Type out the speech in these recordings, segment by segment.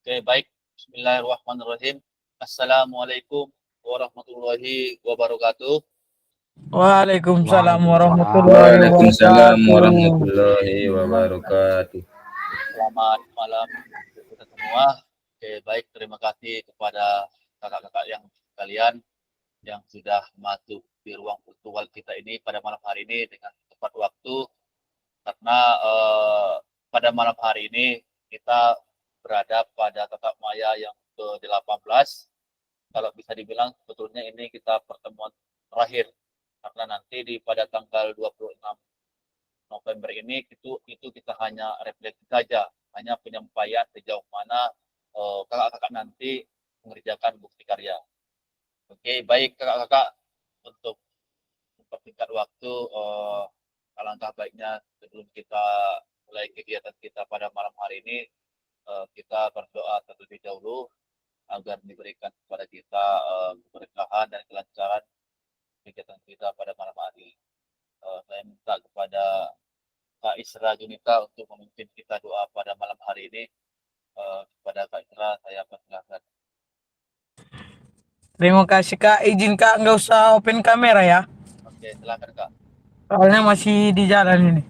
Oke, baik. Bismillahirrahmanirrahim. Assalamualaikum warahmatullahi wabarakatuh. Waalaikumsalam Waalaikumsalam warahmatullahi Waalaikumsalam wabarakatuh. warahmatullahi wabarakatuh. Selamat malam untuk kita semua. Oke, baik. Terima kasih kepada kakak-kakak yang sekalian yang sudah masuk di ruang virtual kita ini pada malam hari ini dengan tepat waktu. Karena pada malam hari ini kita berada pada tatap maya yang ke-18. Kalau bisa dibilang sebetulnya ini kita pertemuan terakhir. Karena nanti pada tanggal 26 November ini itu kita hanya refleksi saja, hanya penyampaian sejauh mana kakak-kakak nanti mengerjakan bukti karya. Oke, baik kakak-kakak, untuk mempersingkat waktu, alangkah baiknya sebelum kita mulai kegiatan kita pada malam hari ini, kita berdoa terlebih dahulu agar diberikan kepada kita keberkahan dan kelancaran kegiatan kita pada malam hari. Saya minta kepada Kak Isra Junita untuk memimpin kita doa pada malam hari ini. Kepada Kak Isra saya persilahkan. Terima kasih Kak. Izin Kak nggak usah open kamera ya. Oke, silakan Kak. Soalnya masih di jalan ini.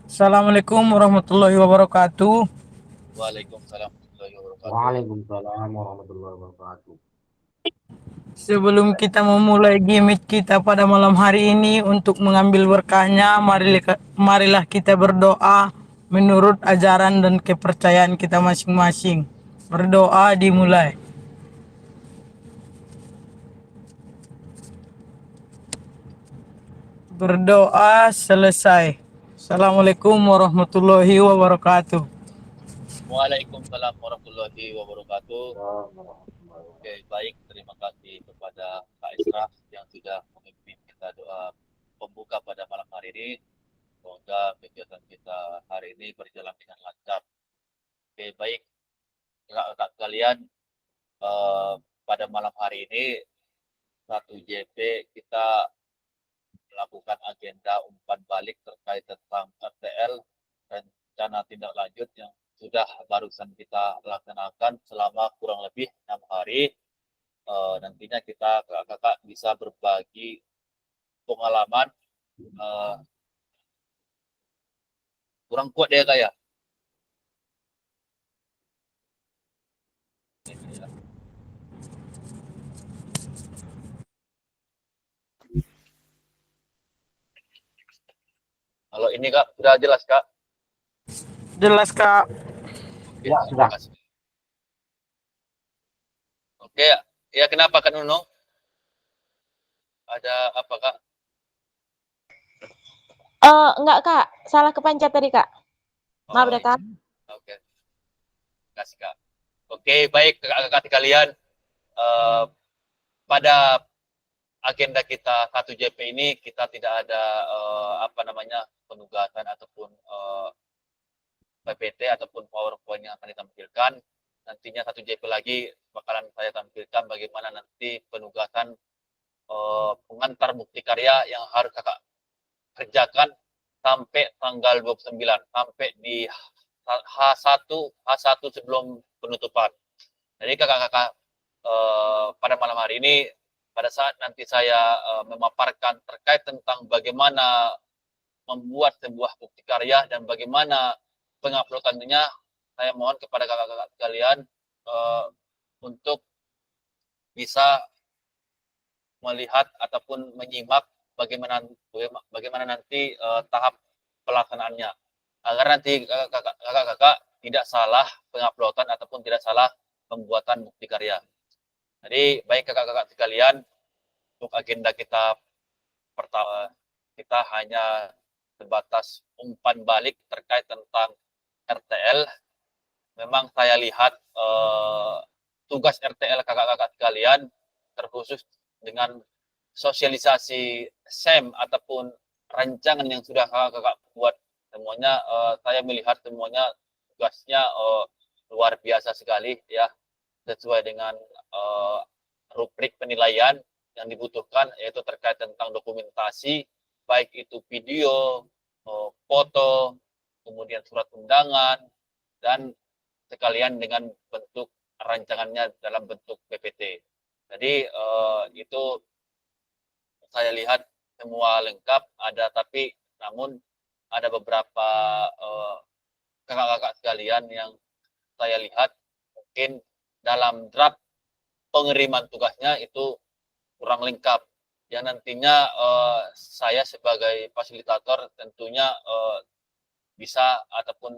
Assalamualaikum warahmatullahi wabarakatuh. Waalaikumsalam warahmatullahi wabarakatuh. Waalaikumsalam warahmatullahi wabarakatuh. Sebelum kita memulai gimmick kita pada malam hari ini untuk mengambil berkahnya, marilah kita berdoa menurut ajaran dan kepercayaan kita masing-masing. Berdoa dimulai. Berdoa selesai. Assalamualaikum warahmatullahi wabarakatuh. Waalaikumsalam warahmatullahi wabarakatuh. Oke, baik. Terima kasih kepada Kak Isra yang sudah memimpin kita doa pembuka pada malam hari ini. Semoga kegiatan kita hari ini berjalan dengan lancar. Oke, baik. Kakak-kakak sekalian, pada malam hari ini 1JP kita melakukan agenda umpan balik terkait tentang RTL, rencana tindak lanjut yang sudah barusan kita laksanakan selama kurang lebih 6 hari. Nantinya kita kakak-kakak bisa berbagi pengalaman. Kurang kuat deh Kak ya. Kalau ini Kak, sudah jelas Kak? Jelas Kak. Oke, Ya, terima sudah. kasih. Oke, ya kenapa Kak Nunung? Ada apa Kak? Enggak Kak, salah kepencet tadi Kak. Maaf deh Kak. Oke, terima kasih Kak. Oke, baik kakak-kakak sekalian. Pada agenda kita 1JP ini kita tidak ada penugasan ataupun PPT ataupun PowerPoint yang akan ditampilkan. Nantinya 1JP lagi bakalan saya tampilkan bagaimana nanti penugasan pengantar bukti karya yang harus kakak kerjakan sampai tanggal 29, sampai di H1 sebelum penutupan. Jadi kakak-kakak pada malam hari ini, pada saat nanti saya memaparkan terkait tentang bagaimana membuat sebuah bukti karya dan bagaimana penguploadannya, saya mohon kepada kakak-kakak sekalian untuk bisa melihat ataupun menyimak bagaimana nanti tahap pelaksanaannya, agar nanti kakak-kakak tidak salah penguploadan ataupun tidak salah pembuatan bukti karya. Jadi baik kakak-kakak sekalian, untuk agenda kita pertama, kita hanya sebatas umpan balik terkait tentang RTL. Memang saya lihat tugas RTL kakak-kakak sekalian terkhusus dengan sosialisasi SEM ataupun rancangan yang sudah kakak buat semuanya, saya melihat semuanya tugasnya luar biasa sekali ya, sesuai dengan rubrik penilaian yang dibutuhkan, yaitu terkait tentang dokumentasi, baik itu video, foto, kemudian surat undangan, dan sekalian dengan bentuk rancangannya dalam bentuk PPT. Jadi itu saya lihat semua lengkap ada, tapi namun ada beberapa kakak-kakak sekalian yang saya lihat mungkin dalam draft pengiriman tugasnya itu kurang lengkap. Yang nantinya saya sebagai fasilitator tentunya bisa ataupun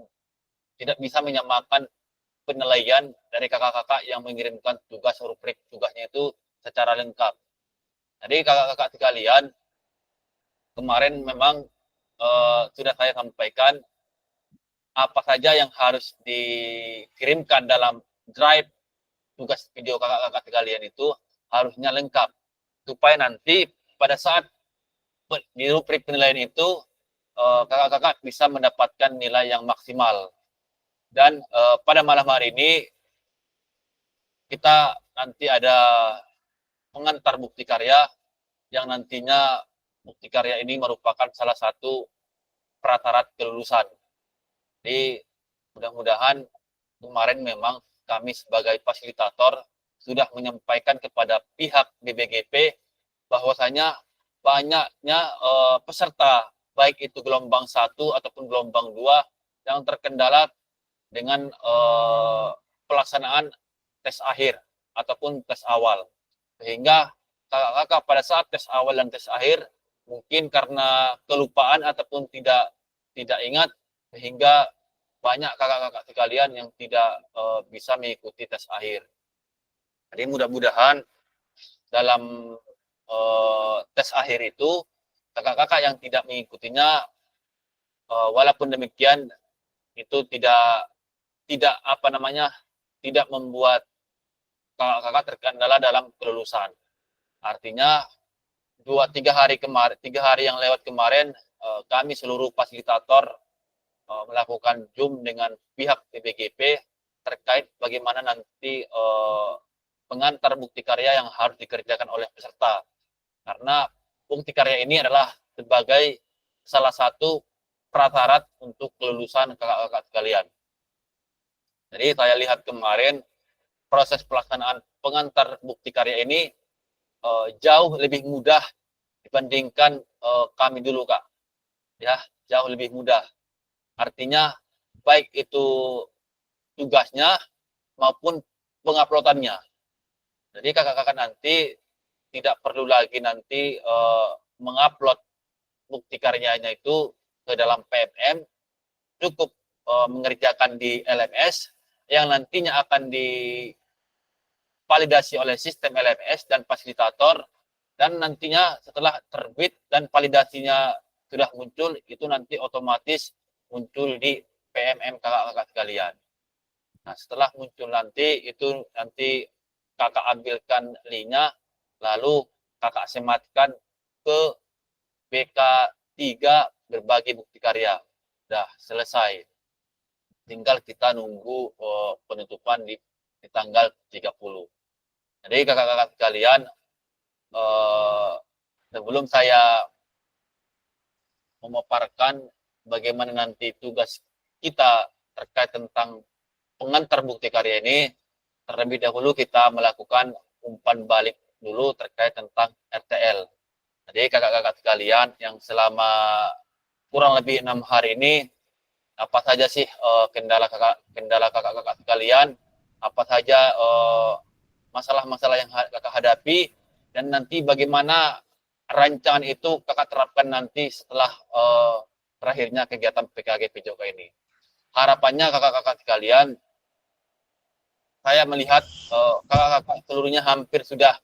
tidak bisa menyamakan penilaian dari kakak-kakak yang mengirimkan tugas rubrik tugasnya itu secara lengkap. Jadi kakak-kakak sekalian, kemarin memang sudah saya sampaikan apa saja yang harus dikirimkan dalam drive tugas video kakak-kakak sekalian itu harusnya lengkap supaya nanti pada saat di rubrik penilaian itu kakak-kakak bisa mendapatkan nilai yang maksimal. Dan pada malam hari ini kita nanti ada pengantar bukti karya yang nantinya bukti karya ini merupakan salah satu prasyarat kelulusan. Jadi mudah-mudahan kemarin memang kami sebagai fasilitator sudah menyampaikan kepada pihak BBGP bahwasanya banyaknya peserta baik itu gelombang 1 ataupun gelombang 2 yang terkendala dengan pelaksanaan tes akhir ataupun tes awal. Sehingga kakak-kakak pada saat tes awal dan tes akhir mungkin karena kelupaan ataupun tidak ingat sehingga banyak kakak-kakak sekalian yang tidak bisa mengikuti tes akhir. Jadi mudah-mudahan dalam tes akhir itu kakak-kakak yang tidak mengikutinya walaupun demikian itu tidak membuat kakak-kakak terkendala dalam kelulusan. Artinya 3 hari yang lewat kemarin kami seluruh fasilitator melakukan Zoom dengan pihak BBGP terkait bagaimana nanti pengantar bukti karya yang harus dikerjakan oleh peserta. Karena bukti karya ini adalah sebagai salah satu prasyarat untuk kelulusan kakak-kakak sekalian. Jadi saya lihat kemarin proses pelaksanaan pengantar bukti karya ini jauh lebih mudah dibandingkan kami dulu, Kak. Ya, jauh lebih mudah. Artinya baik itu tugasnya maupun penguploadannya. Jadi kakak-kakak nanti tidak perlu lagi nanti mengupload bukti karyanya itu ke dalam PMM, cukup mengerjakan di LMS yang nantinya akan divalidasi oleh sistem LMS dan fasilitator, dan nantinya setelah terbit dan validasinya sudah muncul, itu nanti otomatis muncul di PMM kakak-kakak sekalian. Nah, setelah muncul nanti, itu nanti kakak ambilkan linknya, lalu kakak sematkan ke BK3 berbagi bukti karya. Udah selesai. Tinggal kita nunggu penutupan di tanggal 30. Jadi kakak-kakak sekalian, sebelum saya memaparkan bagaimana nanti tugas kita terkait tentang pengantar bukti karya ini, terlebih dahulu kita melakukan umpan balik dulu terkait tentang RTL. Jadi kakak-kakak sekalian yang selama kurang lebih 6 hari ini, apa saja sih kendala kakak-kakak sekalian, apa saja masalah-masalah yang kakak hadapi, dan nanti bagaimana rancangan itu kakak terapkan nanti setelah terakhirnya kegiatan PKG PJOK ini. Harapannya kakak-kakak sekalian, saya melihat kakak-kakak seluruhnya hampir sudah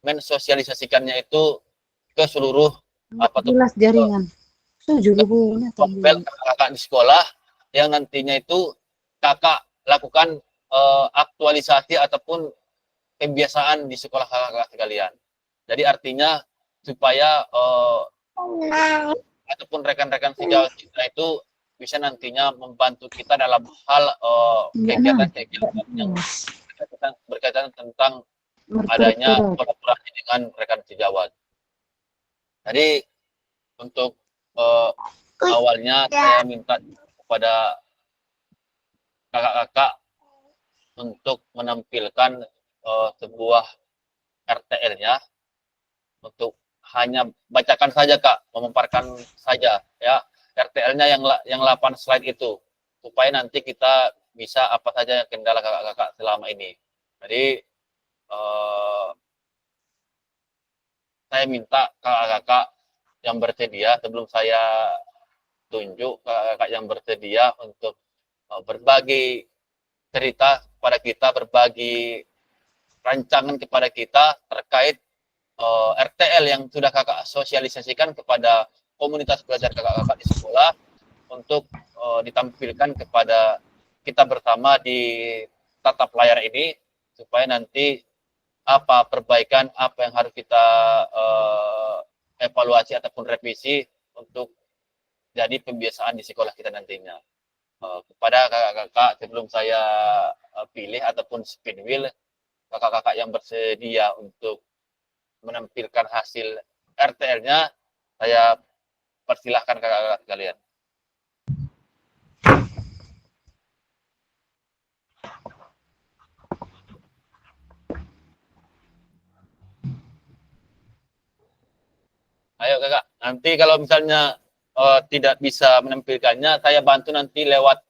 mensosialisasikannya itu ke seluruh jelas jaringan. kakak di sekolah yang nantinya itu kakak lakukan aktualisasi ataupun kebiasaan di sekolah kakak sekalian. Jadi artinya supaya ataupun rekan-rekan sejawat kita itu bisa nantinya membantu kita dalam hal kegiatan-kegiatan yang berkaitan tentang adanya kolaborasi dengan rekan sejawat. Jadi untuk awalnya saya minta kepada kakak-kakak untuk menampilkan sebuah RTL-nya, untuk hanya bacakan saja Kak, memaparkan saja ya RTL-nya yang 8 slide itu, supaya nanti kita bisa apa saja yang kendala kakak-kakak selama ini. Jadi saya minta kakak-kakak yang bersedia, sebelum saya tunjuk kakak-kakak yang bersedia untuk berbagi cerita kepada kita, berbagi rancangan kepada kita terkait RTL yang sudah kakak sosialisasikan kepada komunitas belajar kakak-kakak di sekolah, untuk ditampilkan kepada kita bersama di tatap layar ini, supaya nanti apa perbaikan, apa yang harus kita evaluasi ataupun revisi untuk jadi kebiasaan di sekolah kita nantinya. Kepada kakak-kakak, sebelum saya pilih ataupun spin wheel, kakak-kakak yang bersedia untuk menampilkan hasil RTL-nya, saya persilahkan kakak-kakak sekalian. Ayo kakak, nanti kalau misalnya tidak bisa menampilkannya, saya bantu nanti lewat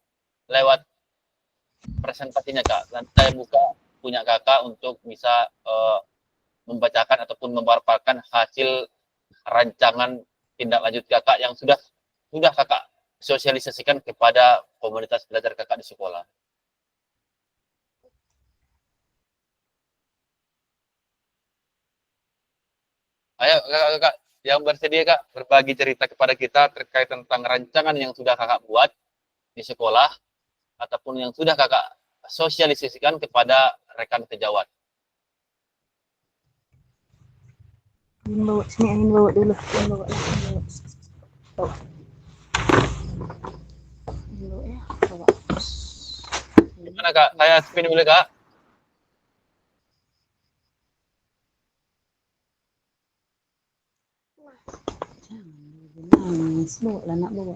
presentasinya kak. Nanti saya buka punya kakak untuk bisa membacakan ataupun memaparkan hasil rancangan tindak lanjut kakak yang sudah kakak sosialisasikan kepada komunitas belajar kakak di sekolah. Ayo kakak-kakak yang bersedia kak, berbagi cerita kepada kita terkait tentang rancangan yang sudah kakak buat di sekolah ataupun yang sudah kakak sosialisasikan kepada rekan sejawat. Angin bawa sini, angin bawa dulu. Angin bawa lah, angin bawa. Bawa. Angin bawa ya, bawa. Gimana kak? Saya spin dulu kak. Jangan nangis, bawa lah nak bawa.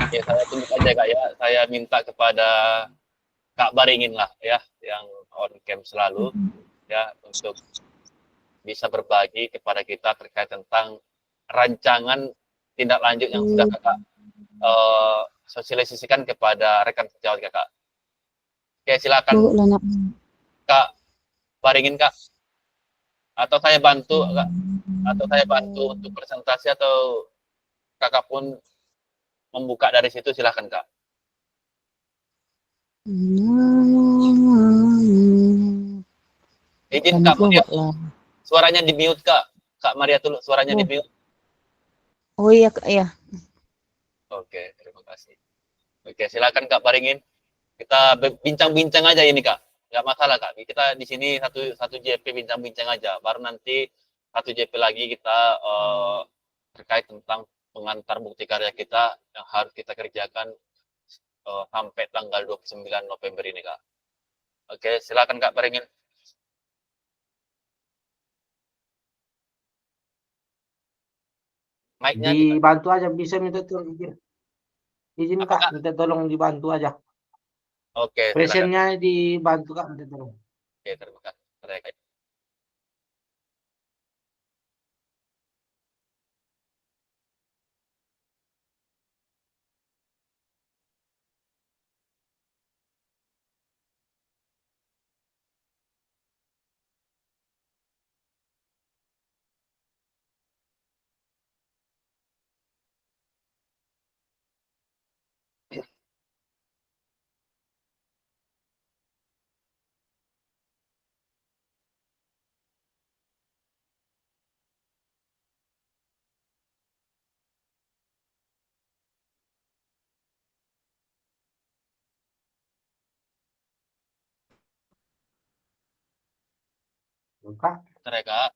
Ya saya tunjuk aja kak ya. Saya minta kepada Kak Baringin lah ya, yang on cam selalu ya, untuk bisa berbagi kepada kita terkait tentang rancangan tindak lanjut yang sudah kakak sosialisasikan kepada rekan sejawat kakak. Oke silakan Bawa lah nak. Kak Baringin kak. Atau saya bantu kak. Atau saya bantu untuk presentasi, atau kakak pun membuka dari situ, silahkan kak. Izin Kak Maria, suaranya di mute Kak. Kak Maria tuh suaranya di mute. Oh iya kak ya. Oke, terima kasih. Oke, silakan Kak Baringin. Kita bincang-bincang aja ini Kak. Nggak masalah Kak. Kita di sini satu JP bincang-bincang aja. Baru nanti satu JP lagi kita terkait tentang pengantar bukti karya kita yang harus kita kerjakan sampai tanggal 29 November ini Kak. Oke, silakan Kak Baringin. Mic-nya Dibantu aja, bisa minta tolong izin. Izin apa, Kak, Kak? minta tolong dibantu aja. Oke, silakan. Presennya dibantu Kak, minta tolong. Oke, terima kasih. Kak, Kak.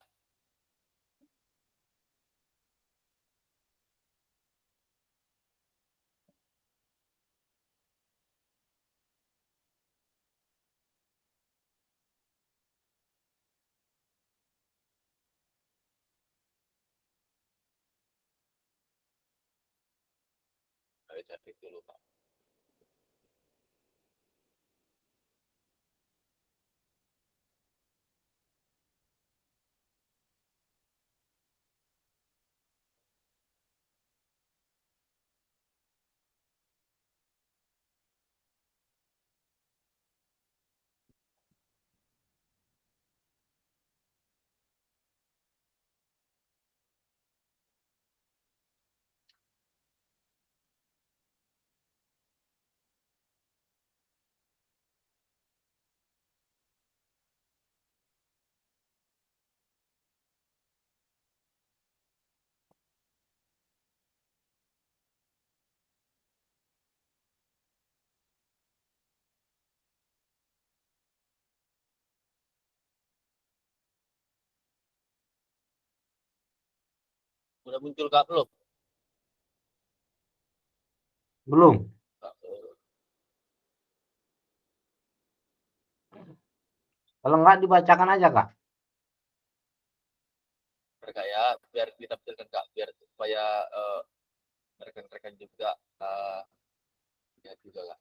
Saya cari dulu Kak. Sudah muncul Kak belum? Belum. Kalau enggak dibacakan aja, Kak. Mereka ya, biar ditampilkan Kak, biar supaya rekan-rekan juga lihat juga Kak.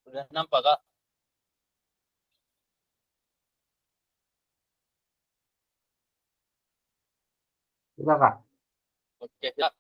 Sudah nampak Kak? Sudah, Kak. Oke Kak.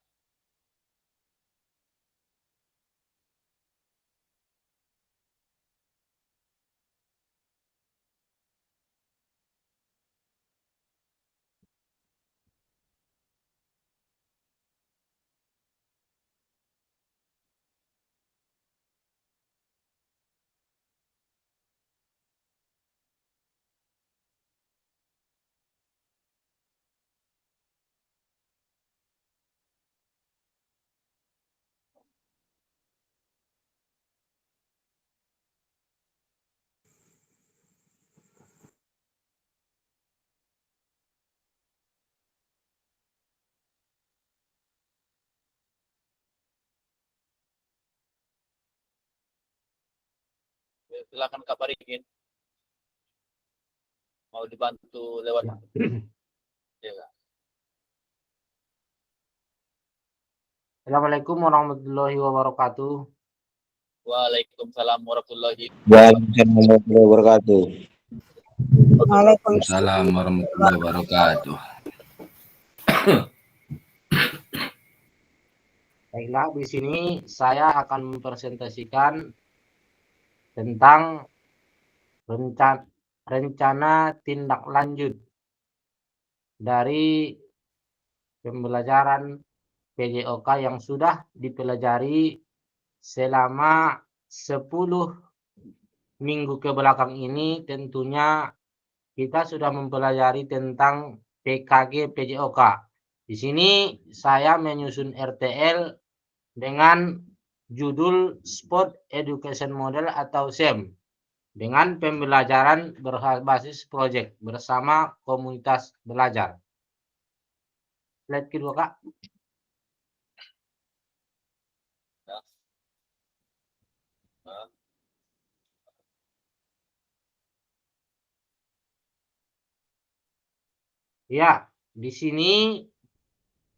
Silakan Kak Parikin. Mau dibantu lewat ya Kak. Assalamualaikum warahmatullahi wabarakatuh. Waalaikumsalam warahmatullahi Waalaikumsalam warahmatullahi wabarakatuh. Waalaikumsalam. Waalaikumsalam warahmatullahi wabarakatuh. Baiklah, di sini saya akan mempresentasikan tentang rencana tindak lanjut dari pembelajaran PJOK yang sudah dipelajari selama 10 minggu ke belakang ini. Tentunya kita sudah mempelajari tentang PKG PJOK. Di sini saya menyusun RTL dengan judul Sport Education Model atau SEM dengan pembelajaran berbasis proyek bersama komunitas belajar. Slide kedua, Kak. Ya, di sini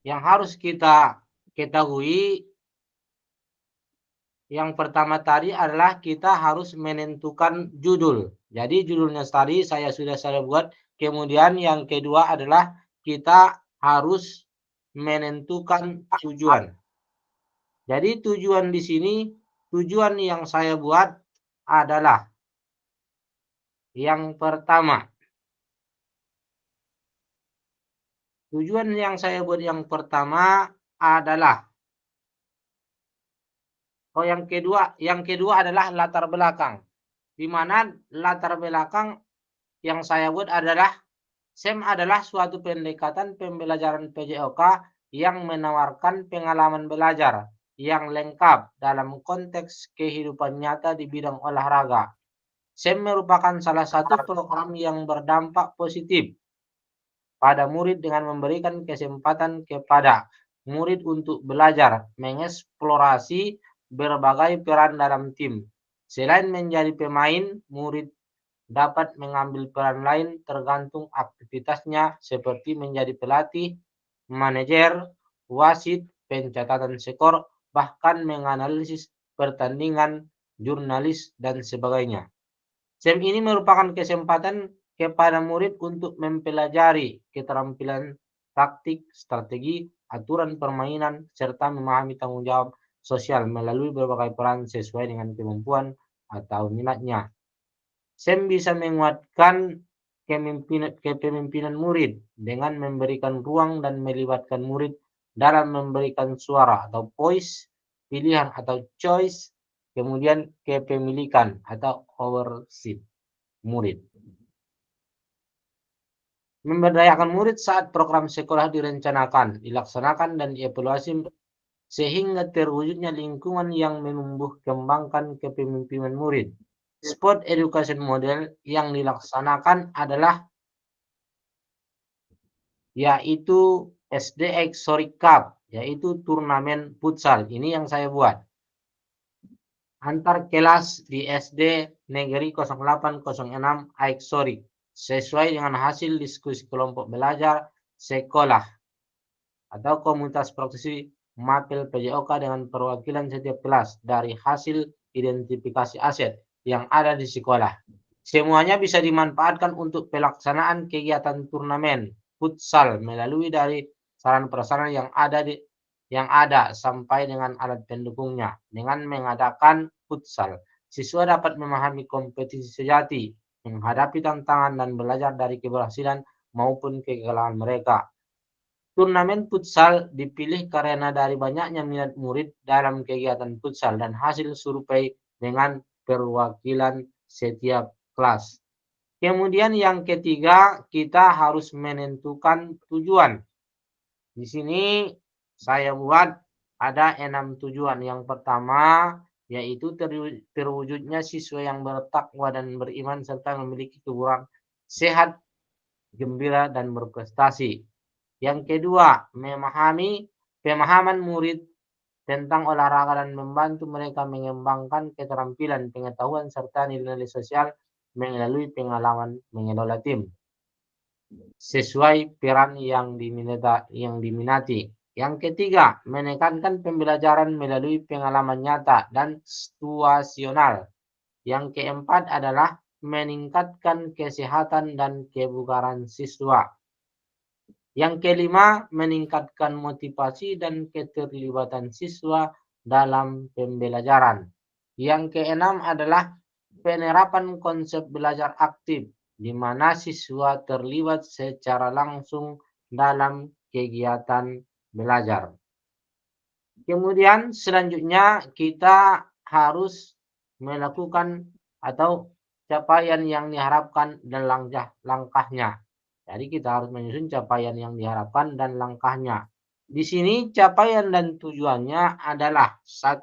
yang harus kita ketahui yang pertama tadi adalah kita harus menentukan judul. Jadi judulnya tadi saya buat. Kemudian yang kedua adalah kita harus menentukan tujuan. Jadi tujuan di sini, tujuan yang saya buat adalah yang pertama. Tujuan yang saya buat yang pertama adalah yang kedua adalah latar belakang. Di mana latar belakang yang saya buat adalah SEM adalah suatu pendekatan pembelajaran PJOK yang menawarkan pengalaman belajar yang lengkap dalam konteks kehidupan nyata di bidang olahraga. SEM merupakan salah satu program yang berdampak positif pada murid dengan memberikan kesempatan kepada murid untuk belajar mengeksplorasi berbagai peran dalam tim. Selain menjadi pemain, murid dapat mengambil peran lain tergantung aktivitasnya seperti menjadi pelatih, manajer, wasit, pencatatan skor, bahkan menganalisis pertandingan, jurnalis, dan sebagainya. SEM ini merupakan kesempatan kepada murid untuk mempelajari keterampilan taktik, strategi, aturan permainan, serta memahami tanggung jawab sosial melalui berbagai peran sesuai dengan kemampuan atau minatnya. SEM bisa menguatkan kepemimpinan murid dengan memberikan ruang dan melibatkan murid dalam memberikan suara atau voice, pilihan atau choice, kemudian kepemilikan atau ownership murid. Memberdayakan murid saat program sekolah direncanakan, dilaksanakan, dan dievaluasi sehingga terwujudnya lingkungan yang menumbuh kembangkan kepemimpinan murid. Sport education model yang dilaksanakan adalah yaitu SDX Sorry Cup, yaitu turnamen futsal. Ini yang saya buat. Antar kelas di SD Negeri 0806 Aiksori sesuai dengan hasil diskusi kelompok belajar sekolah atau komunitas praktisi Mapel PJOK dengan perwakilan setiap kelas dari hasil identifikasi aset yang ada di sekolah. Semuanya bisa dimanfaatkan untuk pelaksanaan kegiatan turnamen futsal melalui dari sarana prasarana yang ada sampai dengan alat pendukungnya. Dengan mengadakan futsal, siswa dapat memahami kompetisi sejati, menghadapi tantangan, dan belajar dari keberhasilan maupun kegagalan mereka. Turnamen futsal dipilih karena dari banyaknya minat murid dalam kegiatan futsal dan hasil survei dengan perwakilan setiap kelas. Kemudian yang ketiga, kita harus menentukan tujuan. Di sini saya buat ada 6 tujuan. Yang pertama yaitu terwujudnya siswa yang bertakwa dan beriman serta memiliki kebutuhan sehat, gembira, dan berprestasi. Yang kedua, pemahaman murid tentang olahraga dan membantu mereka mengembangkan keterampilan, pengetahuan, serta nilai-nilai sosial melalui pengalaman mengelola tim sesuai peran yang diminati. Yang ketiga, menekankan pembelajaran melalui pengalaman nyata dan situasional. Yang keempat adalah meningkatkan kesehatan dan kebugaran siswa. Yang kelima, meningkatkan motivasi dan keterlibatan siswa dalam pembelajaran. Yang keenam adalah penerapan konsep belajar aktif, di mana siswa terlibat secara langsung dalam kegiatan belajar. Kemudian selanjutnya kita harus melakukan atau capaian yang diharapkan dan langkahnya. Jadi kita harus menyusun capaian yang diharapkan dan langkahnya. Di sini capaian dan tujuannya adalah 1.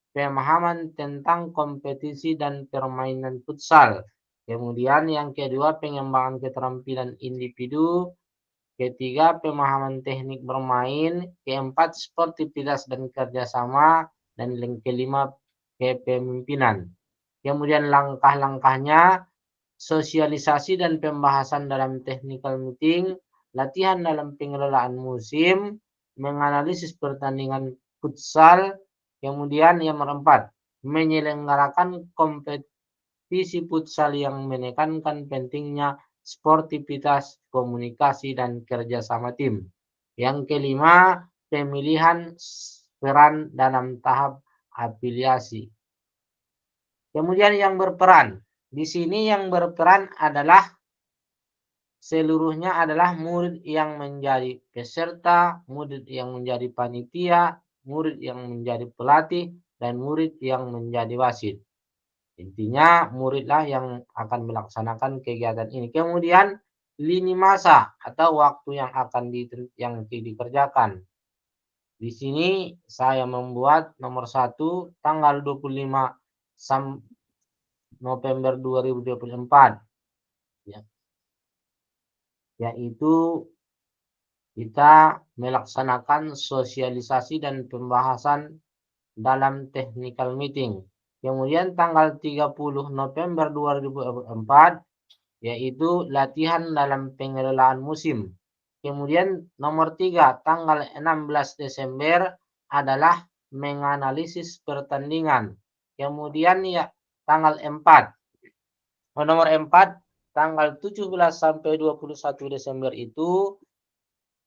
Pemahaman tentang kompetisi dan permainan futsal. Kemudian yang kedua, pengembangan keterampilan individu. Ketiga, pemahaman teknik bermain. Keempat, sportivitas dan kerjasama. Dan yang kelima, kepemimpinan. Kemudian langkah-langkahnya, sosialisasi dan pembahasan dalam technical meeting, latihan dalam pengelolaan musim, menganalisis pertandingan futsal, kemudian yang keempat, menyelenggarakan kompetisi futsal yang menekankan pentingnya sportivitas, komunikasi, dan kerjasama tim. Yang kelima, pemilihan peran dalam tahap afiliasi. Kemudian yang berperan. Di sini yang berperan adalah seluruhnya adalah murid yang menjadi peserta, murid yang menjadi panitia, murid yang menjadi pelatih, dan murid yang menjadi wasit. Intinya muridlah yang akan melaksanakan kegiatan ini. Kemudian lini masa atau waktu yang akan dikerjakan. Di sini saya membuat nomor 1 tanggal 25 November 2024, yaitu kita melaksanakan sosialisasi dan pembahasan dalam technical meeting. Kemudian tanggal 30 November 2024, yaitu latihan dalam pengelolaan musim. Kemudian nomor 3, tanggal 16 Desember adalah menganalisis pertandingan. Kemudian ya tanggal 4. Nomor 4, tanggal 17 sampai 21 Desember itu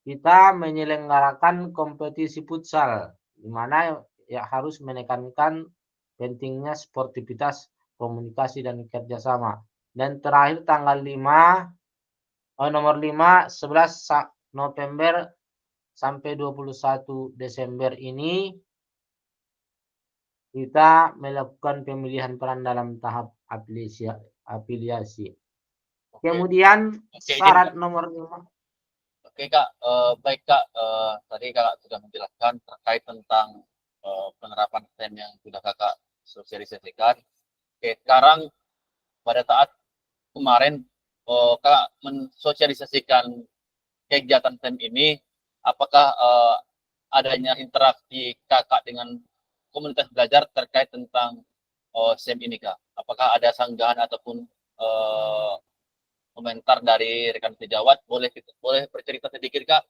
kita menyelenggarakan kompetisi futsal, di mana ya harus menekankan pentingnya sportivitas, komunikasi dan kerjasama. Dan terakhir tanggal 5, nomor 5, 11 November sampai 21 Desember ini kita melakukan pemilihan peran dalam tahap afiliasi. Oke, Kemudian oke, syarat nomor 5. Oke Kak, baik Kak, tadi Kakak sudah menjelaskan terkait tentang penerapan STEM yang sudah Kakak sosialisasikan. Oke, sekarang pada saat kemarin Kakak mensosialisasikan kegiatan STEM ini, apakah adanya interaksi Kakak dengan komunitas belajar terkait tentang STEM ini Kak? Apakah ada sanggahan ataupun komentar dari rekan sejawat, boleh bercerita sedikit Kak,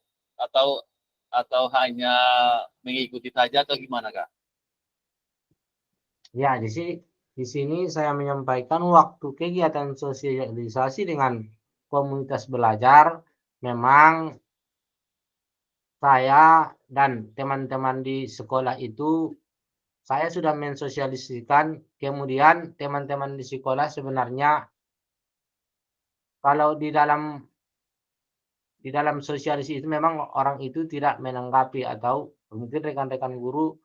atau hanya mengikuti saja atau gimana Kak? Ya, di sini saya menyampaikan waktu kegiatan sosialisasi dengan komunitas belajar, memang saya dan teman-teman di sekolah itu saya sudah mensosialisasikan. Kemudian teman-teman di sekolah sebenarnya kalau di dalam sosialisasi itu memang orang itu tidak menanggapi, atau mungkin rekan-rekan guru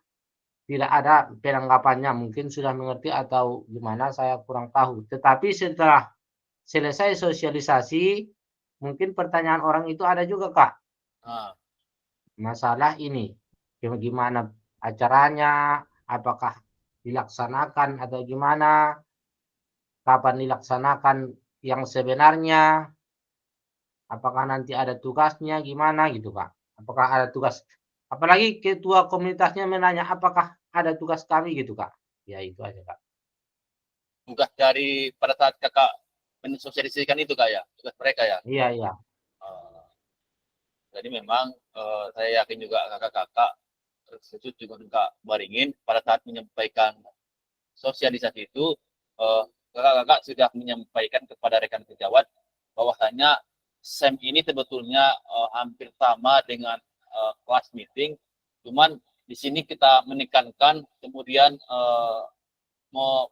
tidak ada penanggapannya, mungkin sudah mengerti atau gimana saya kurang tahu. Tetapi setelah selesai sosialisasi, mungkin pertanyaan orang itu ada juga Kak, Nah, masalah ini gimana acaranya, apakah dilaksanakan atau gimana, kapan dilaksanakan yang sebenarnya, apakah nanti ada tugasnya gimana gitu Kak, apakah ada tugas, apalagi ketua komunitasnya menanya apakah ada tugas kami gitu Kak. Ya itu aja Kak. tugas dari pada saat Kakak mensosialisasikan itu Kak ya, tugas mereka ya. Iya iya. Eh, jadi memang saya yakin juga kakak-kakak terkhusus juga Kak Baringin pada saat menyampaikan sosialisasi itu, kakak-kakak sudah menyampaikan kepada rekan sejawat bahwasanya SEM ini sebetulnya hampir sama dengan kelas meeting, cuman di sini kita menekankan kemudian mau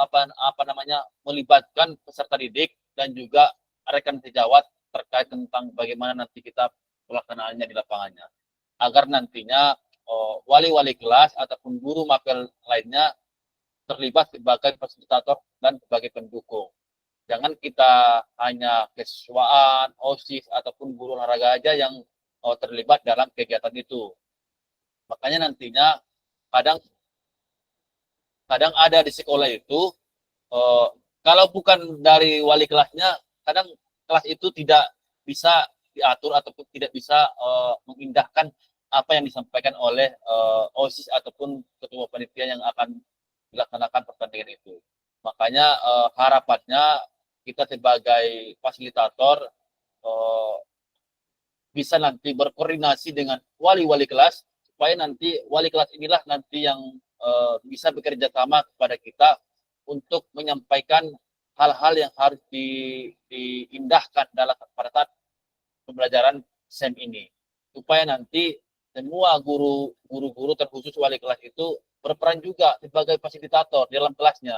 apa namanya melibatkan peserta didik dan juga rekan sejawat terkait tentang bagaimana nanti kita pelaksanaannya di lapangannya, agar nantinya wali-wali kelas ataupun guru mapel lainnya terlibat sebagai fasilitator dan sebagai pendukung. Jangan kita hanya kesiswaan, OSIS ataupun guru olahraga aja yang terlibat dalam kegiatan itu. Makanya nantinya kadang ada di sekolah itu kalau bukan dari wali kelasnya, kadang kelas itu tidak bisa diatur ataupun tidak bisa mengindahkan apa yang disampaikan oleh OSIS ataupun ketua panitia yang akan dilaksanakan pertandingan itu. Makanya harapannya kita sebagai fasilitator bisa nanti berkoordinasi dengan wali-wali kelas, supaya nanti wali kelas inilah nanti yang bisa bekerja sama kepada kita untuk menyampaikan hal-hal yang harus diindahkan pada saat pembelajaran SEM ini, supaya nanti semua guru-guru terkhusus wali kelas itu berperan juga sebagai fasilitator di dalam kelasnya.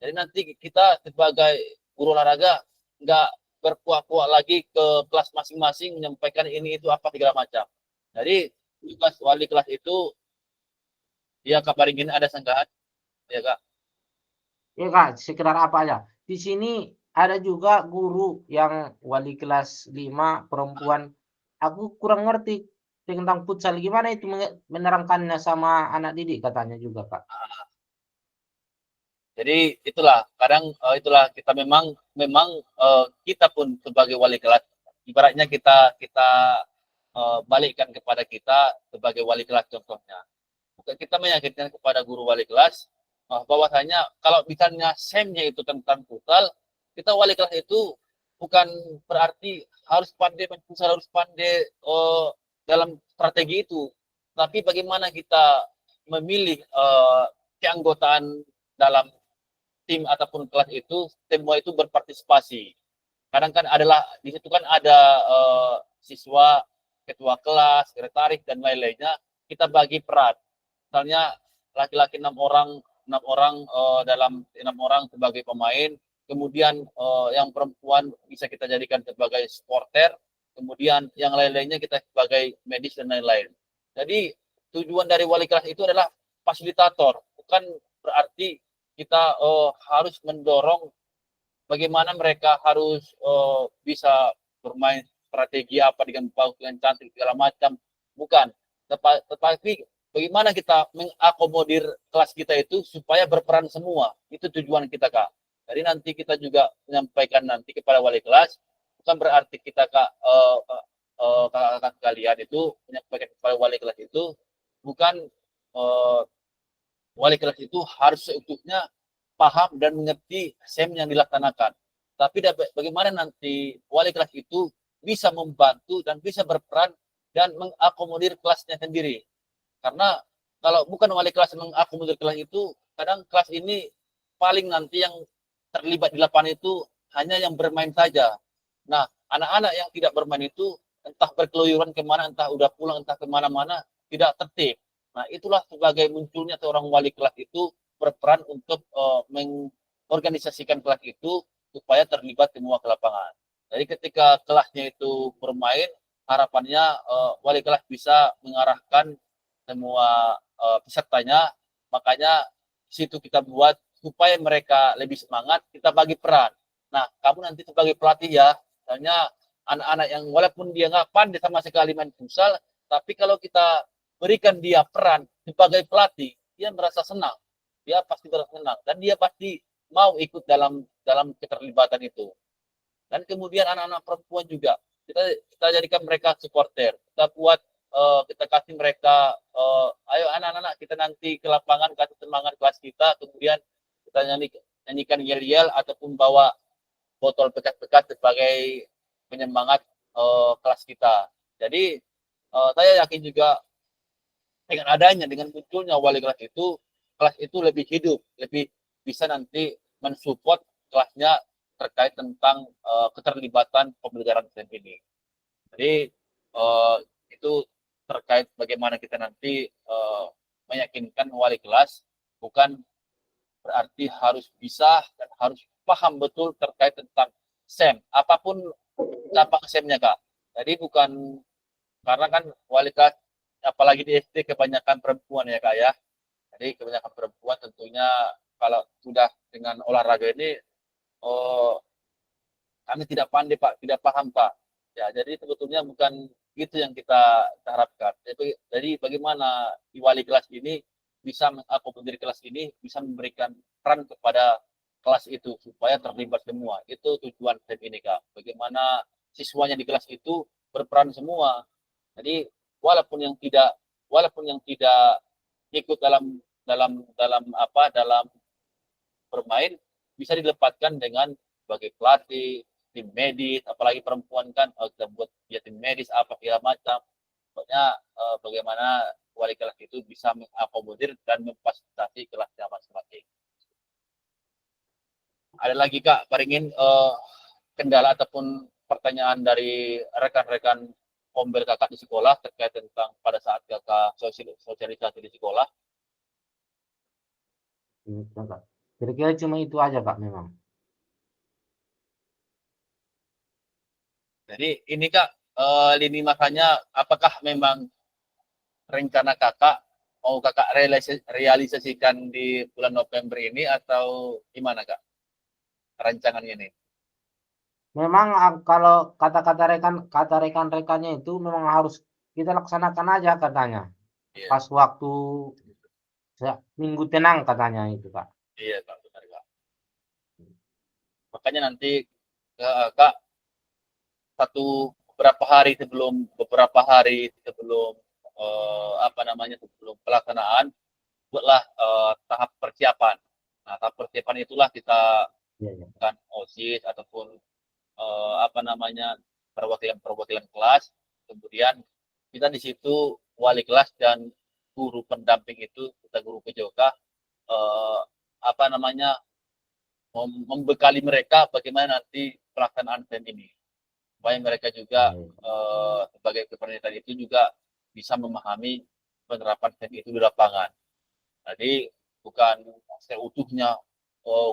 Jadi nanti kita sebagai guru olahraga nggak berkuak-kuak lagi ke kelas masing-masing menyampaikan ini itu apa segala macam. Jadi tugas wali kelas itu, ya Kak Baringin ada sanggahan ya Kak? Ya Kak, sekedar apa aja. Di sini ada juga guru yang wali kelas 5 perempuan. Aku kurang ngerti tentang futsal, gimana itu menerangkannya sama anak didik katanya juga Kak. Jadi itulah kadang itulah kita memang kita pun sebagai wali kelas, ibaratnya kita balikkan kepada kita sebagai wali kelas contohnya. Kita meyakinkan kepada guru wali kelas bahwasanya kalau misalnya SEM-nya itu tentang futsal, kita wali kelas itu bukan berarti harus pandai futsal, harus pandai dalam strategi itu. Tapi bagaimana kita memilih keanggotaan dalam tim ataupun kelas itu, semua itu berpartisipasi. Kadang kan adalah di situ kan ada siswa, ketua kelas, sekretaris dan lain-lainnya. Kita bagi peran. Misalnya laki-laki 6 orang dalam 6 orang sebagai pemain, kemudian yang perempuan bisa kita jadikan sebagai supporter, kemudian yang lain-lainnya kita sebagai medis dan lain-lain. Jadi tujuan dari wali kelas itu adalah fasilitator, bukan berarti kita harus mendorong bagaimana mereka harus bisa bermain strategi apa dengan bagus, dengan cantik segala macam, bukan. Tetapi bagaimana kita mengakomodir kelas kita itu supaya berperan semua, itu tujuan kita, Kak. Jadi nanti kita juga menyampaikan nanti kepada wali kelas, bukan berarti kita, Kak, kakak-kakak sekalian itu menyampaikan kepada wali kelas itu, bukan wali kelas itu harus seutuhnya paham dan mengerti SEM yang dilaksanakan. Tapi bagaimana nanti wali kelas itu bisa membantu dan bisa berperan dan mengakomodir kelasnya sendiri. Karena kalau bukan wali kelas mengakomodir kelas itu, kadang kelas ini paling nanti yang terlibat di lapangan itu hanya yang bermain saja. Nah, anak-anak yang tidak bermain itu entah berkeluyuran kemana, entah udah pulang, entah kemana-mana, tidak tertib. Nah, itulah sebagai munculnya seorang wali kelas itu berperan untuk mengorganisasikan kelas itu supaya terlibat semua ke lapangan. Jadi ketika kelasnya itu bermain, harapannya wali kelas bisa mengarahkan semua pesertanya, makanya situ kita buat supaya mereka lebih semangat, kita bagi peran. Nah, kamu nanti sebagai pelatih ya, misalnya anak-anak yang walaupun dia nggak pandai sama sekali main futsal, tapi kalau kita berikan dia peran sebagai pelatih, dia merasa senang, dia pasti merasa senang, dan dia pasti mau ikut dalam keterlibatan itu. Dan kemudian anak-anak perempuan juga, kita jadikan mereka supporter, kita buat kita kasih mereka, ayo anak-anak kita nanti ke lapangan kasih semangat kelas kita, kemudian kita nyanyikan yel-yel ataupun bawa botol bekas-bekas sebagai penyemangat kelas kita. Jadi saya yakin juga dengan munculnya wali kelas itu lebih hidup, lebih bisa nanti mensupport kelasnya terkait tentang keterlibatan pembelajaran STEM ini. Jadi itu terkait bagaimana kita nanti meyakinkan wali kelas, bukan berarti harus bisa dan harus paham betul terkait tentang SEM, apapun cabang SEM-nya, Kak. Jadi bukan, karena kan wali kelas apalagi di SD kebanyakan perempuan ya, Kak ya. Jadi kebanyakan perempuan tentunya kalau sudah dengan olahraga ini kami tidak pandai, Pak, tidak paham, Pak. Ya, jadi sebetulnya bukan itu yang kita harapkan. Jadi bagaimana di wali kelas ini bisa mengakomodir kelas ini, bisa memberikan peran kepada kelas itu supaya terlibat semua. Itu tujuan STEM ini, Kak. Bagaimana siswanya di kelas itu berperan semua. Jadi walaupun yang tidak ikut dalam bermain, bisa dilepaskan dengan sebagai pelatih, tim medis, apalagi perempuan kan kita buat dia tim medis apa segala macam. Pokoknya bagaimana wali kelas itu bisa mengakomodir dan memfasilitasi kelasnya masing-masing. Ada lagi, Kak, paringin kendala ataupun pertanyaan dari rekan-rekan Ombel kakak di sekolah terkait tentang pada saat kakak sosialisasi di sekolah? Kira-kira cuma itu aja, Kak, memang. Jadi ini, Kak, lini masanya apakah memang rencana kakak mau kakak realisasikan di bulan November ini atau gimana, Kak, rancangan ini? Memang kalau kata rekan-rekannya itu memang harus kita laksanakan aja katanya. Iya. Pas waktu minggu tenang katanya itu, Kak. Iya, Kak, benar, Kak. Makanya nanti Kak beberapa hari sebelum sebelum pelaksanaan buatlah tahap persiapan. Nah, tahap persiapan itulah kita Iya. kan OSIS ataupun apa namanya, perwakilan kelas, kemudian kita di situ wali kelas dan guru pendamping itu, kita guru PJOK, apa namanya, membekali mereka bagaimana nanti pelaksanaan PEN ini, supaya mereka juga sebagai kependidikan itu juga bisa memahami penerapan PEN itu di lapangan. Jadi bukan seutuhnya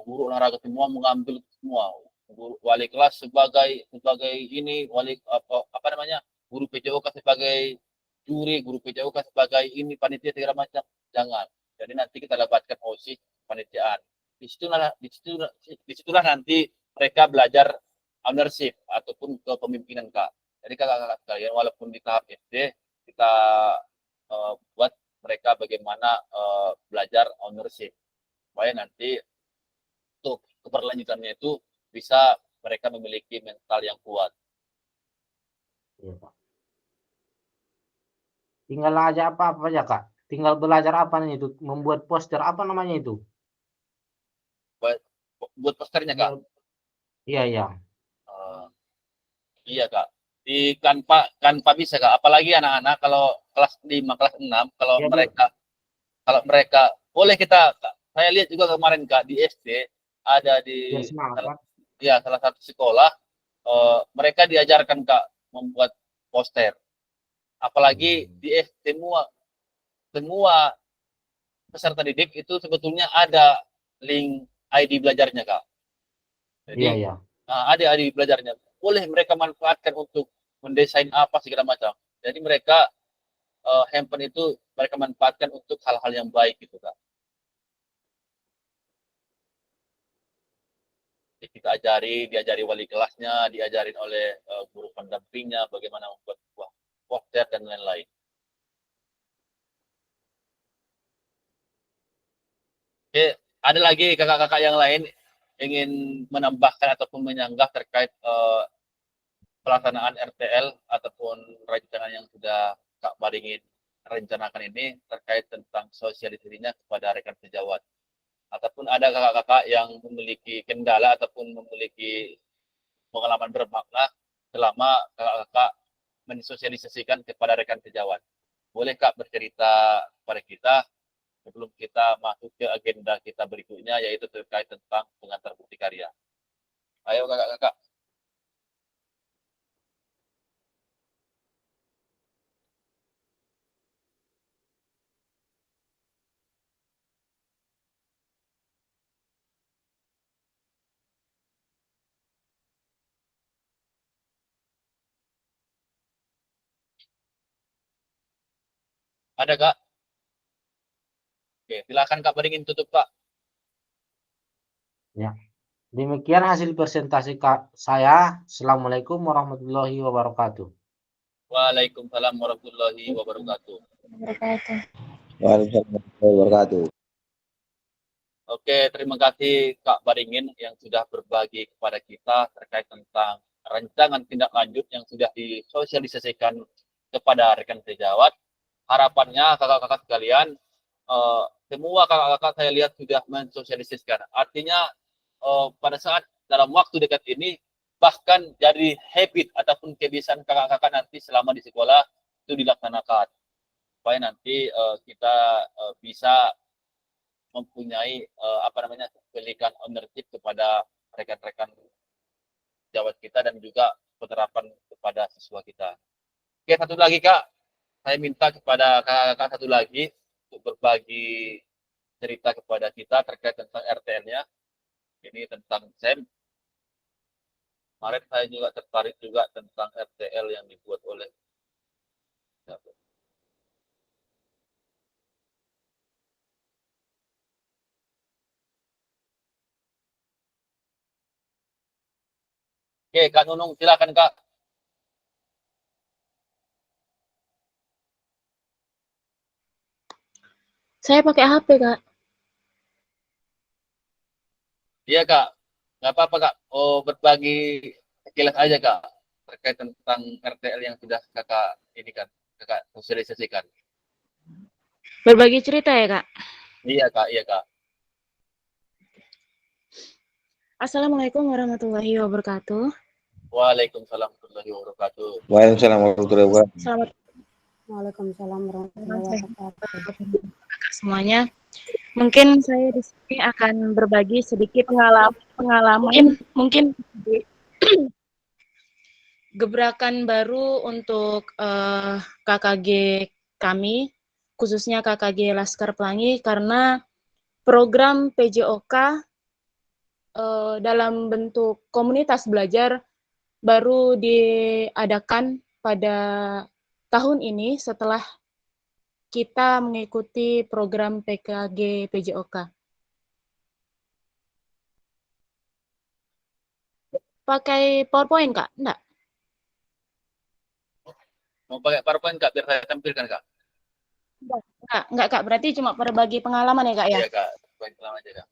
guru olahraga semua mengambil semua. Wali kelas sebagai ini, apa namanya, guru PJOK sebagai juri, guru PJOK sebagai ini panitia segala macam. Jangan. Jadi nanti kita dapatkan OSIS panitiaan. Disitulah nanti mereka belajar ownership ataupun kepemimpinan, Kak. Jadi kakak-kakak sekalian, walaupun di tahap SD kita buat mereka bagaimana belajar ownership, supaya nanti untuk keberlanjutannya itu bisa mereka memiliki mental yang kuat. Iya, Pak. Tinggal aja apa aja, Kak. Tinggal belajar apa nih itu, membuat poster apa namanya itu? Buat posternya, Kak. Iya, iya. Iya, Kak. Di Canva bisa, Kak. Apalagi anak-anak kalau kelas 5, kelas 6, kalau Iya, mereka boleh kita, Kak. Saya lihat juga kemarin, Kak, di SD ada biar semangat, Pak. salah satu sekolah, mereka diajarkan, Kak, membuat poster. Apalagi di SD, semua peserta didik itu sebetulnya ada link ID belajarnya, Kak. Jadi Iya, iya. ada ID belajarnya. Boleh mereka manfaatkan untuk mendesain apa segala macam. Jadi mereka handphone itu mereka manfaatkan untuk hal-hal yang baik gitu, Kak. Jadi kita diajari wali kelasnya, diajarin oleh guru pendampingnya bagaimana membuat sebuah poster dan lain-lain. Oke, ada lagi kakak-kakak yang lain ingin menambahkan ataupun menyanggah terkait pelaksanaan RTL ataupun rancangan yang sudah Kak Baringin rencanakan ini terkait tentang sosialisasinya kepada rekan sejawat, ataupun ada kakak-kakak yang memiliki kendala ataupun memiliki pengalaman bermakna selama kakak-kakak mensosialisasikan kepada rekan sejawat. Boleh Kak bercerita kepada kita sebelum kita masuk ke agenda kita berikutnya, yaitu terkait tentang pengantar bukti karya. Ayo kakak-kakak. Ada Kak? Oke, silakan Kak Baringin tutup Kak. Ya. Demikian hasil presentasi saya. Assalamualaikum warahmatullahi wabarakatuh. Waalaikumsalam warahmatullahi wabarakatuh. Wabarakatuh. Waalaikumsalam warahmatullahi wabarakatuh. Oke, terima kasih Kak Baringin yang sudah berbagi kepada kita terkait tentang rancangan tindak lanjut yang sudah disosialisasikan kepada rekan sejawat. Harapannya kakak-kakak sekalian, semua kakak-kakak saya lihat sudah mensosialisasikan. Artinya pada saat dalam waktu dekat ini, bahkan jadi habit ataupun kebiasaan kakak-kakak nanti selama di sekolah itu dilaksanakan. Supaya nanti kita bisa mempunyai pemilikan ownership kepada rekan-rekan sejawat kita dan juga penerapan kepada siswa kita. Oke, satu lagi Kak, saya minta kepada kakak-kakak satu lagi untuk berbagi cerita kepada kita terkait tentang RTL-nya. Ini tentang SEM. Kemarin saya juga tertarik juga tentang RTL yang dibuat oleh Oke, Kak Nunung, silakan Kak. Saya pakai HP, Kak. Iya Kak, nggak apa-apa Kak. Berbagi sekilas aja Kak terkait tentang RTL yang sudah Kakak ini kan, Kakak sosialisasikan. Berbagi cerita ya, Kak? Iya Kak, iya Kak. Assalamualaikum warahmatullahi wabarakatuh. Waalaikumsalam warahmatullahi wabarakatuh. Waalaikumsalam warahmatullahi wabarakatuh. Selamat. Waalaikumsalam warahmatullahi wabarakatuh. Semuanya. Mungkin saya di sini akan berbagi sedikit pengalaman mungkin gebrakan baru untuk KKG kami, khususnya KKG Laskar Pelangi, karena program PJOK dalam bentuk komunitas belajar baru diadakan pada tahun ini setelah kita mengikuti program PKG PJOK. Pakai PowerPoint, Kak? Enggak? Mau pakai PowerPoint Kak, biar saya tampilkan Kak? Enggak, Kak. Berarti cuma berbagi pengalaman ya, Kak, ya? Iya Kak, pengalaman aja Kak.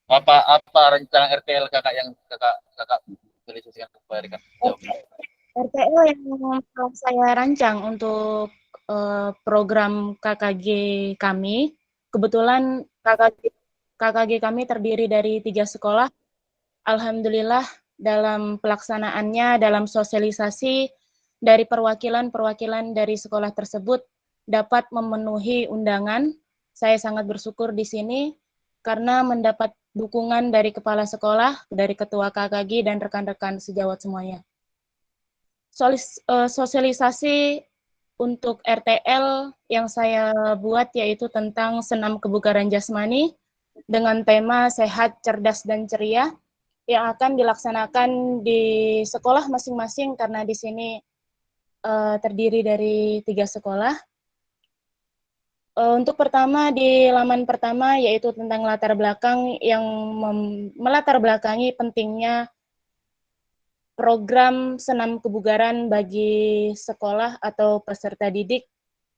Apa rencana RTL Kakak yang Kakak tuliskan kepada RTL yang telah saya rancang untuk program KKG kami, kebetulan KKG kami terdiri dari 3 sekolah. Alhamdulillah dalam pelaksanaannya, dalam sosialisasi dari perwakilan dari sekolah tersebut dapat memenuhi undangan. Saya sangat bersyukur di sini karena mendapat dukungan dari kepala sekolah, dari ketua KKG dan rekan-rekan sejawat semuanya. Sosialisasi untuk RTL yang saya buat yaitu tentang senam kebugaran jasmani dengan tema sehat, cerdas, dan ceria yang akan dilaksanakan di sekolah masing-masing karena di sini terdiri dari 3 sekolah. Untuk pertama di laman pertama yaitu tentang latar belakang yang melatar belakangi pentingnya program senam kebugaran bagi sekolah atau peserta didik,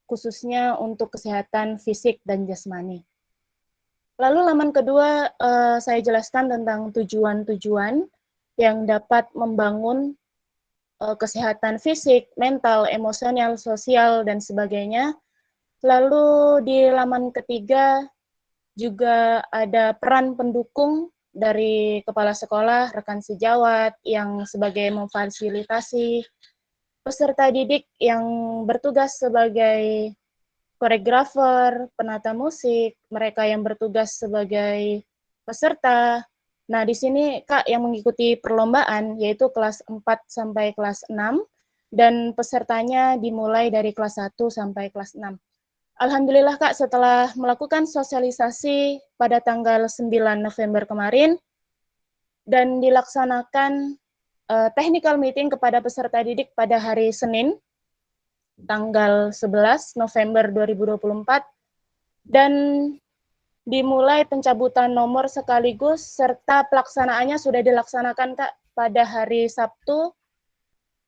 khususnya untuk kesehatan fisik dan jasmani. Lalu laman kedua, saya jelaskan tentang tujuan-tujuan yang dapat membangun kesehatan fisik, mental, emosional, sosial, dan sebagainya. Lalu di laman ketiga juga ada peran pendukung dari kepala sekolah, rekan sejawat yang sebagai memfasilitasi peserta didik yang bertugas sebagai koreografer, penata musik, mereka yang bertugas sebagai peserta. Nah, di sini Kak yang mengikuti perlombaan yaitu kelas 4 sampai kelas 6 dan pesertanya dimulai dari kelas 1 sampai kelas 6. Alhamdulillah Kak, setelah melakukan sosialisasi pada tanggal 9 November kemarin dan dilaksanakan technical meeting kepada peserta didik pada hari Senin, tanggal 11 November 2024, dan dimulai pencabutan nomor sekaligus serta pelaksanaannya sudah dilaksanakan Kak pada hari Sabtu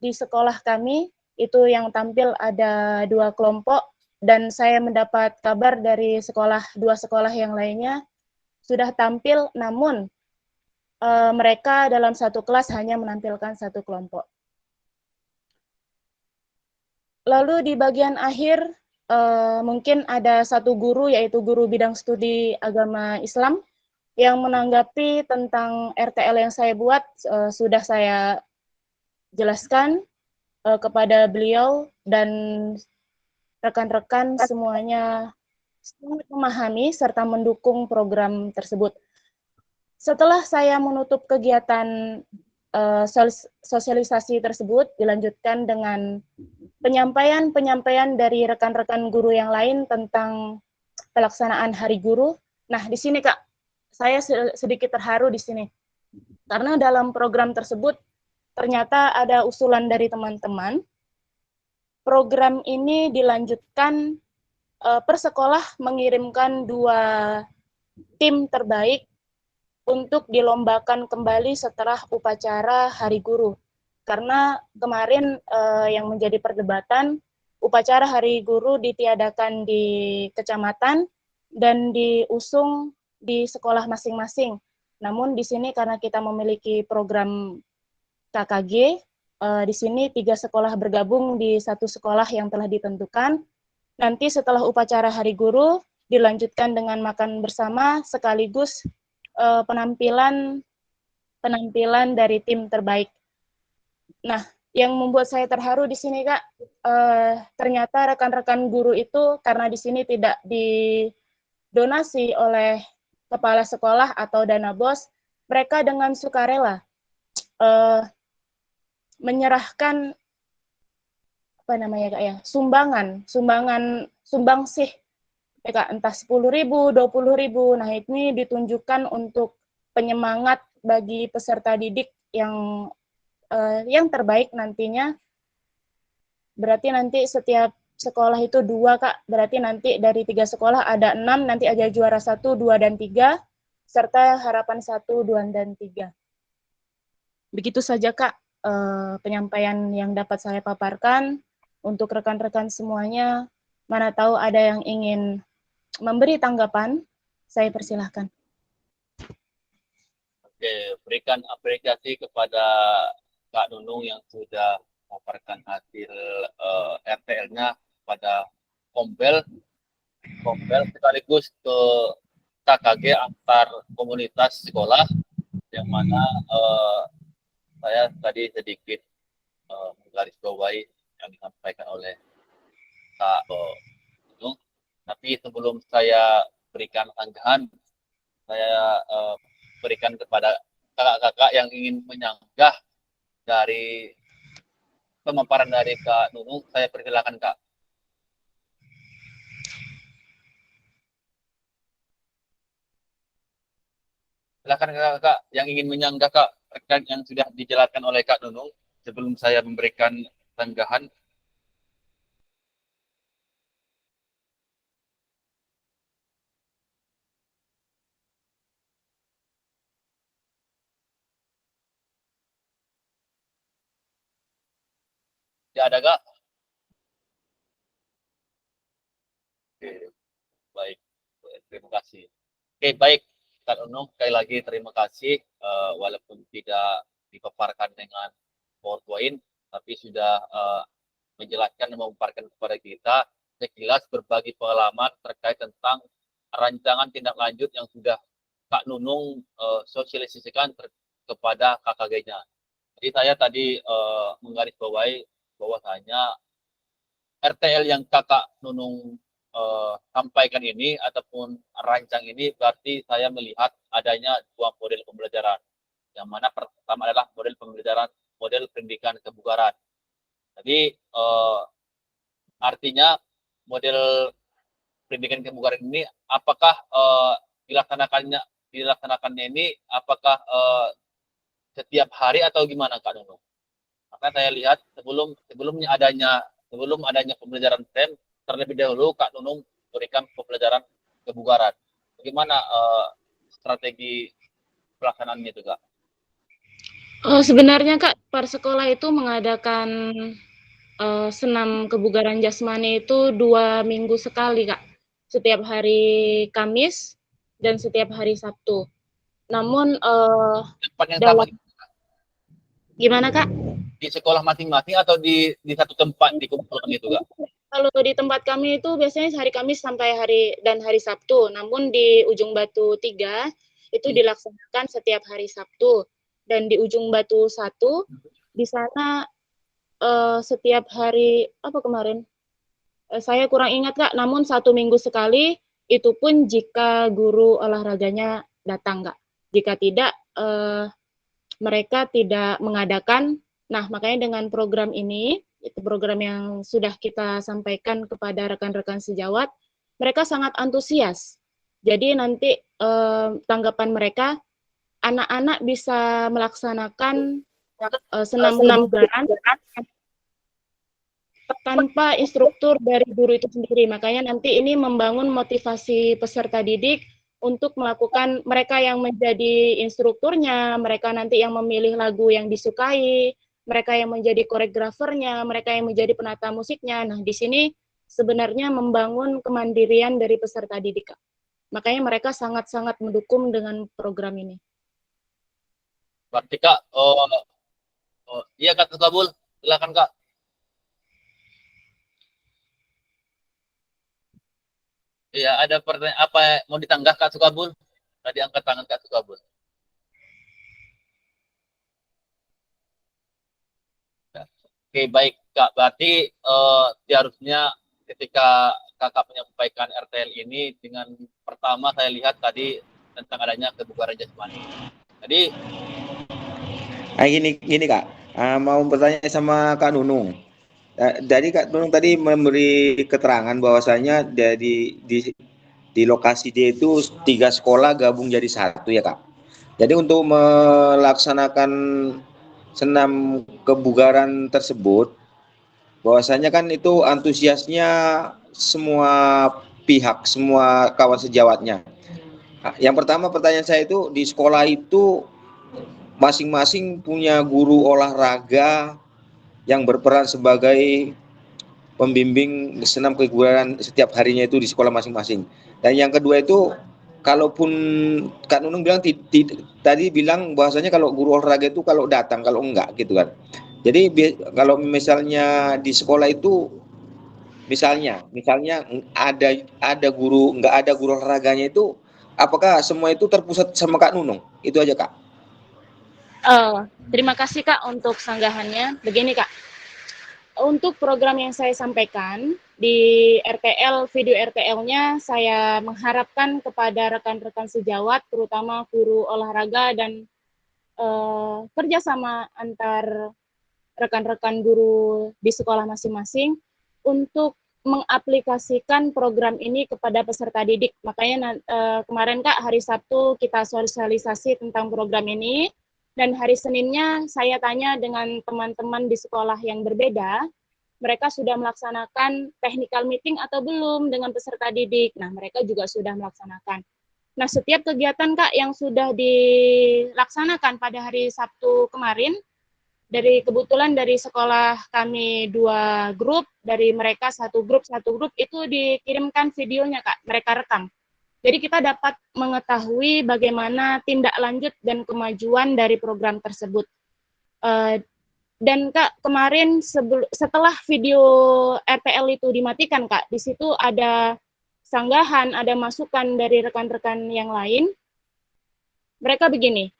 di sekolah kami, itu yang tampil ada 2 kelompok, dan saya mendapat kabar dari 2 sekolah yang lainnya sudah tampil, namun mereka dalam satu kelas hanya menampilkan 1 kelompok. Lalu di bagian akhir mungkin ada 1 guru yaitu guru bidang studi agama Islam yang menanggapi tentang RTL yang saya buat, sudah saya jelaskan kepada beliau dan rekan-rekan semuanya sangat memahami serta mendukung program tersebut. Setelah saya menutup kegiatan sosialisasi tersebut, dilanjutkan dengan penyampaian dari rekan-rekan guru yang lain tentang pelaksanaan Hari Guru. Nah, di sini Kak, saya sedikit terharu di sini. Karena dalam program tersebut ternyata ada usulan dari teman-teman. Program ini dilanjutkan per sekolah mengirimkan 2 tim terbaik untuk dilombakan kembali setelah upacara Hari Guru. Karena kemarin yang menjadi perdebatan, upacara Hari Guru ditiadakan di kecamatan dan diusung di sekolah masing-masing. Namun di sini karena kita memiliki program KKG, di sini 3 sekolah bergabung di 1 sekolah yang telah ditentukan. Nanti setelah upacara Hari Guru dilanjutkan dengan makan bersama sekaligus penampilan penampilan dari tim terbaik. Nah, yang membuat saya terharu di sini, Kak, ternyata rekan-rekan guru itu karena di sini tidak didonasi oleh kepala sekolah atau dana BOS, mereka dengan sukarela menyerahkan apa namanya, Kak, ya, sumbangsih, ya, Kak, entah 10.000, 20.000. Nah, ini ditunjukkan untuk penyemangat bagi peserta didik yang terbaik nantinya. Berarti nanti setiap sekolah itu 2, Kak. Berarti nanti dari 3 sekolah ada 6, nanti ada juara 1, 2, dan 3, serta harapan 1, 2, dan 3. Begitu saja, Kak, penyampaian yang dapat saya paparkan. Untuk rekan-rekan semuanya, mana tahu ada yang ingin memberi tanggapan, saya persilahkan. Oke, berikan apresiasi kepada Kak Nunung yang sudah memaparkan hasil RTL-nya pada Kombel sekaligus ke KKG antar komunitas sekolah, yang mana saya tadi sedikit menggarisbawahi yang disampaikan oleh Kak Nunung. Tapi sebelum saya berikan tanggapan, saya berikan kepada kakak-kakak yang ingin menyanggah dari pemaparan dari Kak Nunung. Saya persilakan, Kak. Silakan kakak-kakak yang ingin menyanggah, Kak, terkait yang sudah dijelaskan oleh Kak Nunung sebelum saya memberikan tanggapan. Ya, ada, Kak? Oke, baik. Terima kasih. Oke, baik. Kak Nunung, sekali lagi terima kasih. Walaupun tidak dipaparkan dengan PowerPoint, tapi sudah menjelaskan dan memaparkan kepada kita sekilas berbagi pengalaman terkait tentang rancangan tindak lanjut yang sudah Kak Nunung sosialisasikan kepada KKG-nya. Jadi saya tadi menggarisbawahi bahwasanya RTL yang Kakak Nunung sampaikan ini ataupun rancang ini berarti saya melihat adanya dua model pembelajaran. Yang mana pertama adalah model pembelajaran model pendidikan kebugaran. Jadi artinya model pendidikan kebugaran ini apakah dilaksanakannya ini apakah setiap hari atau gimana, Kak Nunung? Karena saya lihat sebelum adanya pembelajaran STEM, terlebih dahulu Kak Nunung berikan pembelajaran kebugaran. Bagaimana strategi pelaksanaannya itu, Kak? Sebenarnya, Kak, per sekolah itu mengadakan senam kebugaran jasmani itu 2 minggu sekali, Kak. Setiap hari Kamis dan setiap hari Sabtu. Namun Tempat yang sama gimana, Kak? di sekolah masing-masing atau di satu tempat dikumpulkan itu, Kak? Kalau di tempat kami itu biasanya hari Kamis sampai hari Sabtu. Namun di Ujung Batu 3 itu dilaksanakan setiap hari Sabtu. Dan di Ujung Batu 1 di sana setiap hari apa kemarin? Saya kurang ingat, Kak. Namun 1 minggu sekali, itu pun jika guru olahraganya datang, Kak. Jika tidak, mereka tidak mengadakan. Nah, makanya dengan program ini, itu program yang sudah kita sampaikan kepada rekan-rekan sejawat, mereka sangat antusias. Jadi nanti tanggapan mereka, anak-anak bisa melaksanakan senam kebugaran tanpa instruktur dari guru itu sendiri. Makanya nanti ini membangun motivasi peserta didik untuk melakukan, mereka yang menjadi instrukturnya, mereka nanti yang memilih lagu yang disukai, mereka yang menjadi koreografernya, mereka yang menjadi penata musiknya. Nah, di sini sebenarnya membangun kemandirian dari peserta didik, Kak. Makanya mereka sangat-sangat mendukung dengan program ini. Berarti, Kak, iya, Kak Kabul, silakan, Kak. Iya, ada pertanyaan apa mau ditanggah, Kak Sukabul? Tadi angkat tangan Kak Sukabul. Oke, baik Kak. Berarti seharusnya ketika Kakak menyampaikan RTL ini dengan pertama saya lihat tadi tentang adanya kebugaran jasmani. Jadi Gini Kak, mau bertanya sama Kak Nunung. Jadi Kak Nunung tadi memberi keterangan bahwasanya di lokasi dia itu 3 sekolah gabung jadi satu ya Kak. Jadi untuk melaksanakan senam kebugaran tersebut, bahwasanya kan itu antusiasnya semua pihak, semua kawan sejawatnya. Yang pertama pertanyaan saya itu di sekolah itu masing-masing punya guru olahraga yang berperan sebagai pembimbing senam kebugaran setiap harinya itu di sekolah masing-masing. Dan yang kedua itu, kalaupun Kak Nunung bilang tadi bilang bahwasanya kalau guru olahraga itu kalau datang, kalau enggak gitu kan. Jadi kalau misalnya di sekolah itu misalnya ada guru, enggak ada guru olahraganya itu, apakah semua itu terpusat sama Kak Nunung? Itu aja Kak. Terima kasih Kak untuk sanggahannya. Begini Kak, untuk program yang saya sampaikan di RTL, video RTL-nya saya mengharapkan kepada rekan-rekan sejawat, terutama guru olahraga dan kerjasama antar rekan-rekan guru di sekolah masing-masing untuk mengaplikasikan program ini kepada peserta didik. Makanya kemarin Kak, hari Sabtu kita sosialisasi tentang program ini, dan hari Seninnya saya tanya dengan teman-teman di sekolah yang berbeda, mereka sudah melaksanakan technical meeting atau belum dengan peserta didik. Nah, mereka juga sudah melaksanakan. Nah, setiap kegiatan Kak yang sudah dilaksanakan pada hari Sabtu kemarin, kebetulan dari sekolah kami 2 grup, dari mereka satu grup itu dikirimkan videonya Kak, mereka rekam. Jadi kita dapat mengetahui bagaimana tindak lanjut dan kemajuan dari program tersebut. Dan Kak, kemarin setelah video RTL itu dimatikan Kak, di situ ada sanggahan, ada masukan dari rekan-rekan yang lain. Mereka begini,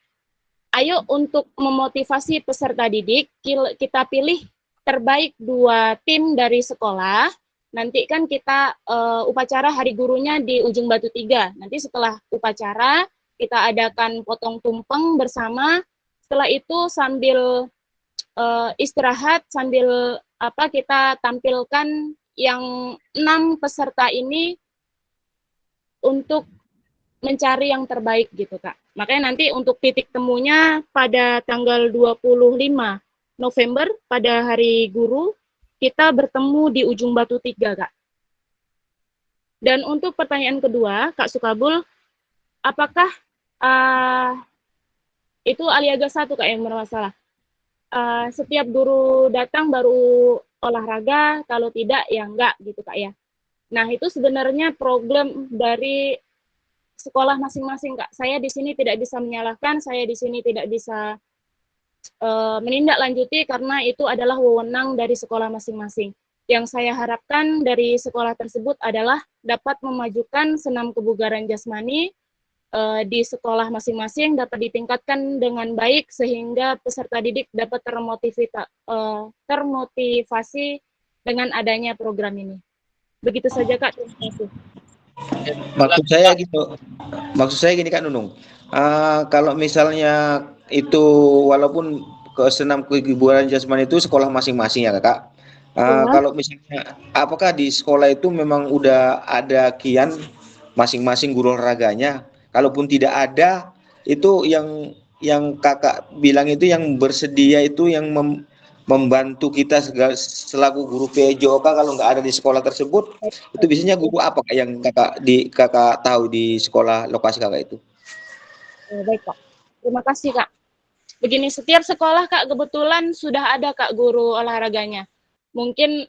ayo untuk memotivasi peserta didik, kita pilih terbaik 2 tim dari sekolah. Nanti kan kita upacara Hari Gurunya di Ujung Batu 3. Nanti setelah upacara kita adakan potong tumpeng bersama. Setelah itu sambil istirahat, sambil kita tampilkan yang 6 peserta ini untuk mencari yang terbaik gitu Kak. Makanya nanti untuk titik temunya pada tanggal 25 November pada Hari Guru, kita bertemu di Ujung Batu 3, Kak. Dan untuk pertanyaan kedua, Kak Sukabul, apakah itu Aliaga 1, Kak, yang bermasalah? Setiap guru datang baru olahraga, kalau tidak ya enggak gitu, Kak, ya. Nah, itu sebenarnya problem dari sekolah masing-masing, Kak. Saya di sini tidak bisa menyalahkan, saya di sini tidak bisa menindaklanjuti karena itu adalah wewenang dari sekolah masing-masing. Yang saya harapkan dari sekolah tersebut adalah dapat memajukan senam kebugaran jasmani di sekolah masing-masing, dapat ditingkatkan dengan baik sehingga peserta didik dapat termotivasi dengan adanya program ini. Begitu saja Kak, terima kasih. Maksud saya gini Kak Nunung, kalau misalnya itu walaupun ke senam kebugaran jasmani itu sekolah masing-masing ya Kak. Kalau misalnya apakah di sekolah itu memang udah ada kian masing-masing guru olahraganya? Kalaupun tidak ada, itu yang Kakak bilang itu yang bersedia itu yang membantu kita selaku guru PJOK kalau nggak ada di sekolah tersebut, itu biasanya guru apa Kak yang Kakak tahu di sekolah lokasi Kakak itu? Baik Kak, terima kasih Kak. Begini, setiap sekolah Kak kebetulan sudah ada Kak guru olahraganya. Mungkin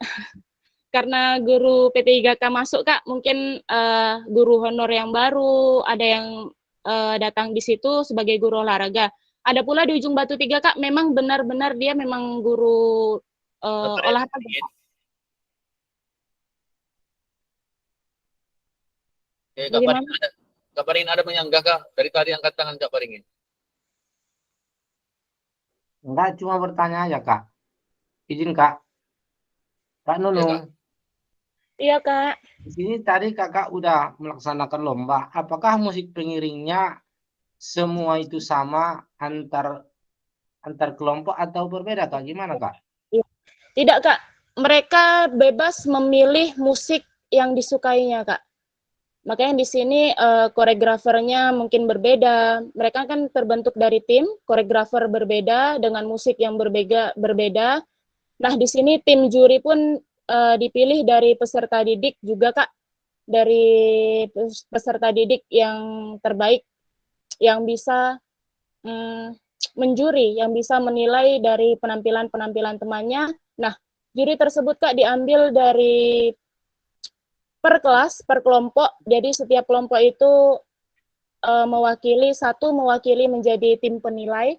karena guru P3K masuk Kak, mungkin guru honor yang baru, ada yang datang di situ sebagai guru olahraga. Ada pula di Ujung Batu 3 Kak, memang benar-benar dia memang guru olahraga. Kak Paringin ada menyanggah Kak? Dari tadi angkat tangan Kak Paringin. Enggak, cuma bertanya aja Kak. izin Kak. Kak Ya, Nunung, Kak. Iya, Kak. di sini tadi Kakak udah melaksanakan lomba. Apakah musik pengiringnya semua itu sama antar kelompok atau berbeda Kak? Gimana Kak? Iya. Tidak, Kak. Mereka bebas memilih musik yang disukainya, Kak. Makanya di sini koreografernya mungkin berbeda. Mereka kan terbentuk dari tim, koreografer berbeda dengan musik yang berbeda. Nah, di sini tim juri pun dipilih dari peserta didik juga, Kak. Dari peserta didik yang terbaik, yang bisa menjuri, yang bisa menilai dari penampilan-penampilan temannya. Nah, juri tersebut, Kak, diambil dari per kelas, per kelompok. Jadi setiap kelompok itu mewakili menjadi tim penilai.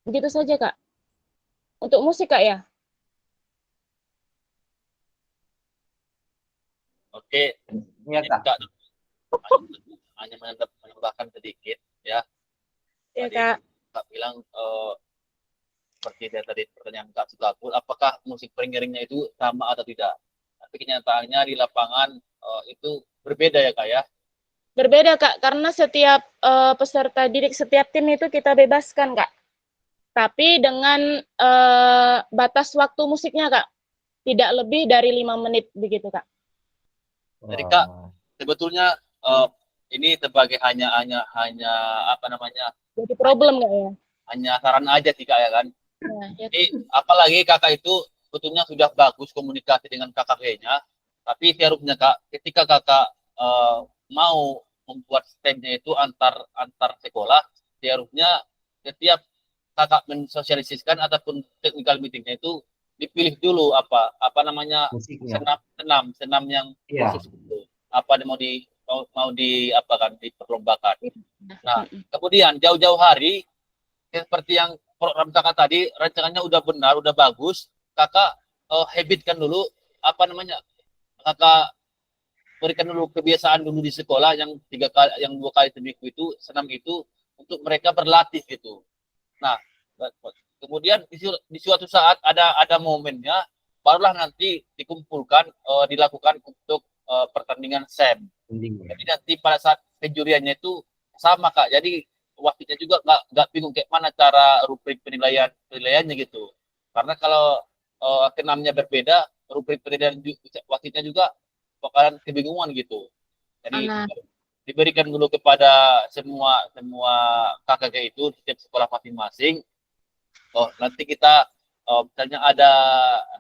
Begitu saja, Kak. Untuk musik, Kak, ya? Oke, Iya Kak. Kak, hanya menambahkan sedikit ya. Iya, Tadi Kak. Kak bilang seperti tadi pertanyaan Kak Sukapul, apakah musik pengiringnya itu sama atau tidak? Tapi kenyataannya di lapangan itu berbeda ya Kak ya. Berbeda, Kak, karena setiap peserta didik, setiap tim itu kita bebaskan, Kak. Tapi dengan batas waktu musiknya, Kak. Tidak lebih dari 5 menit, begitu, Kak. Jadi Kak, sebetulnya ini sebagai hanya apa namanya? Jadi problem nggak ya? Hanya saran aja sih Kak ya kan. Nah, ya. Jadi apalagi Kakak itu sebetulnya sudah bagus komunikasi dengan kakaknya, tapi seharusnya Kak, ketika Kakak mau membuat stand-nya itu antar sekolah, seharusnya setiap Kakak mensosialisasikan ataupun technical meetingnya itu dipilih dulu apa namanya Musiknya. senam yang Iya. khusus itu. Apa mau di apa kan diperlombakan. Nah, kemudian jauh-jauh hari seperti yang program Kakak tadi rancangannya udah benar, udah bagus, Kakak habitkan dulu apa namanya? Kakak berikan dulu kebiasaan dulu di sekolah yang 2 kali seminggu itu senam itu untuk mereka berlatih gitu. Nah, kemudian di suatu saat ada momennya, barulah nanti dikumpulkan dilakukan untuk pertandingan SEM. Jadi nanti pada saat penjuriannya itu sama Kak. Jadi waktunya juga nggak bingung kayak mana cara rubrik penilaiannya gitu. Karena kalau keenamnya berbeda, rubrik penilaian waktunya juga bakalan kebingungan gitu. Jadi diberikan dulu kepada semua kakak itu di setiap sekolah masing-masing. Nanti kita misalnya ada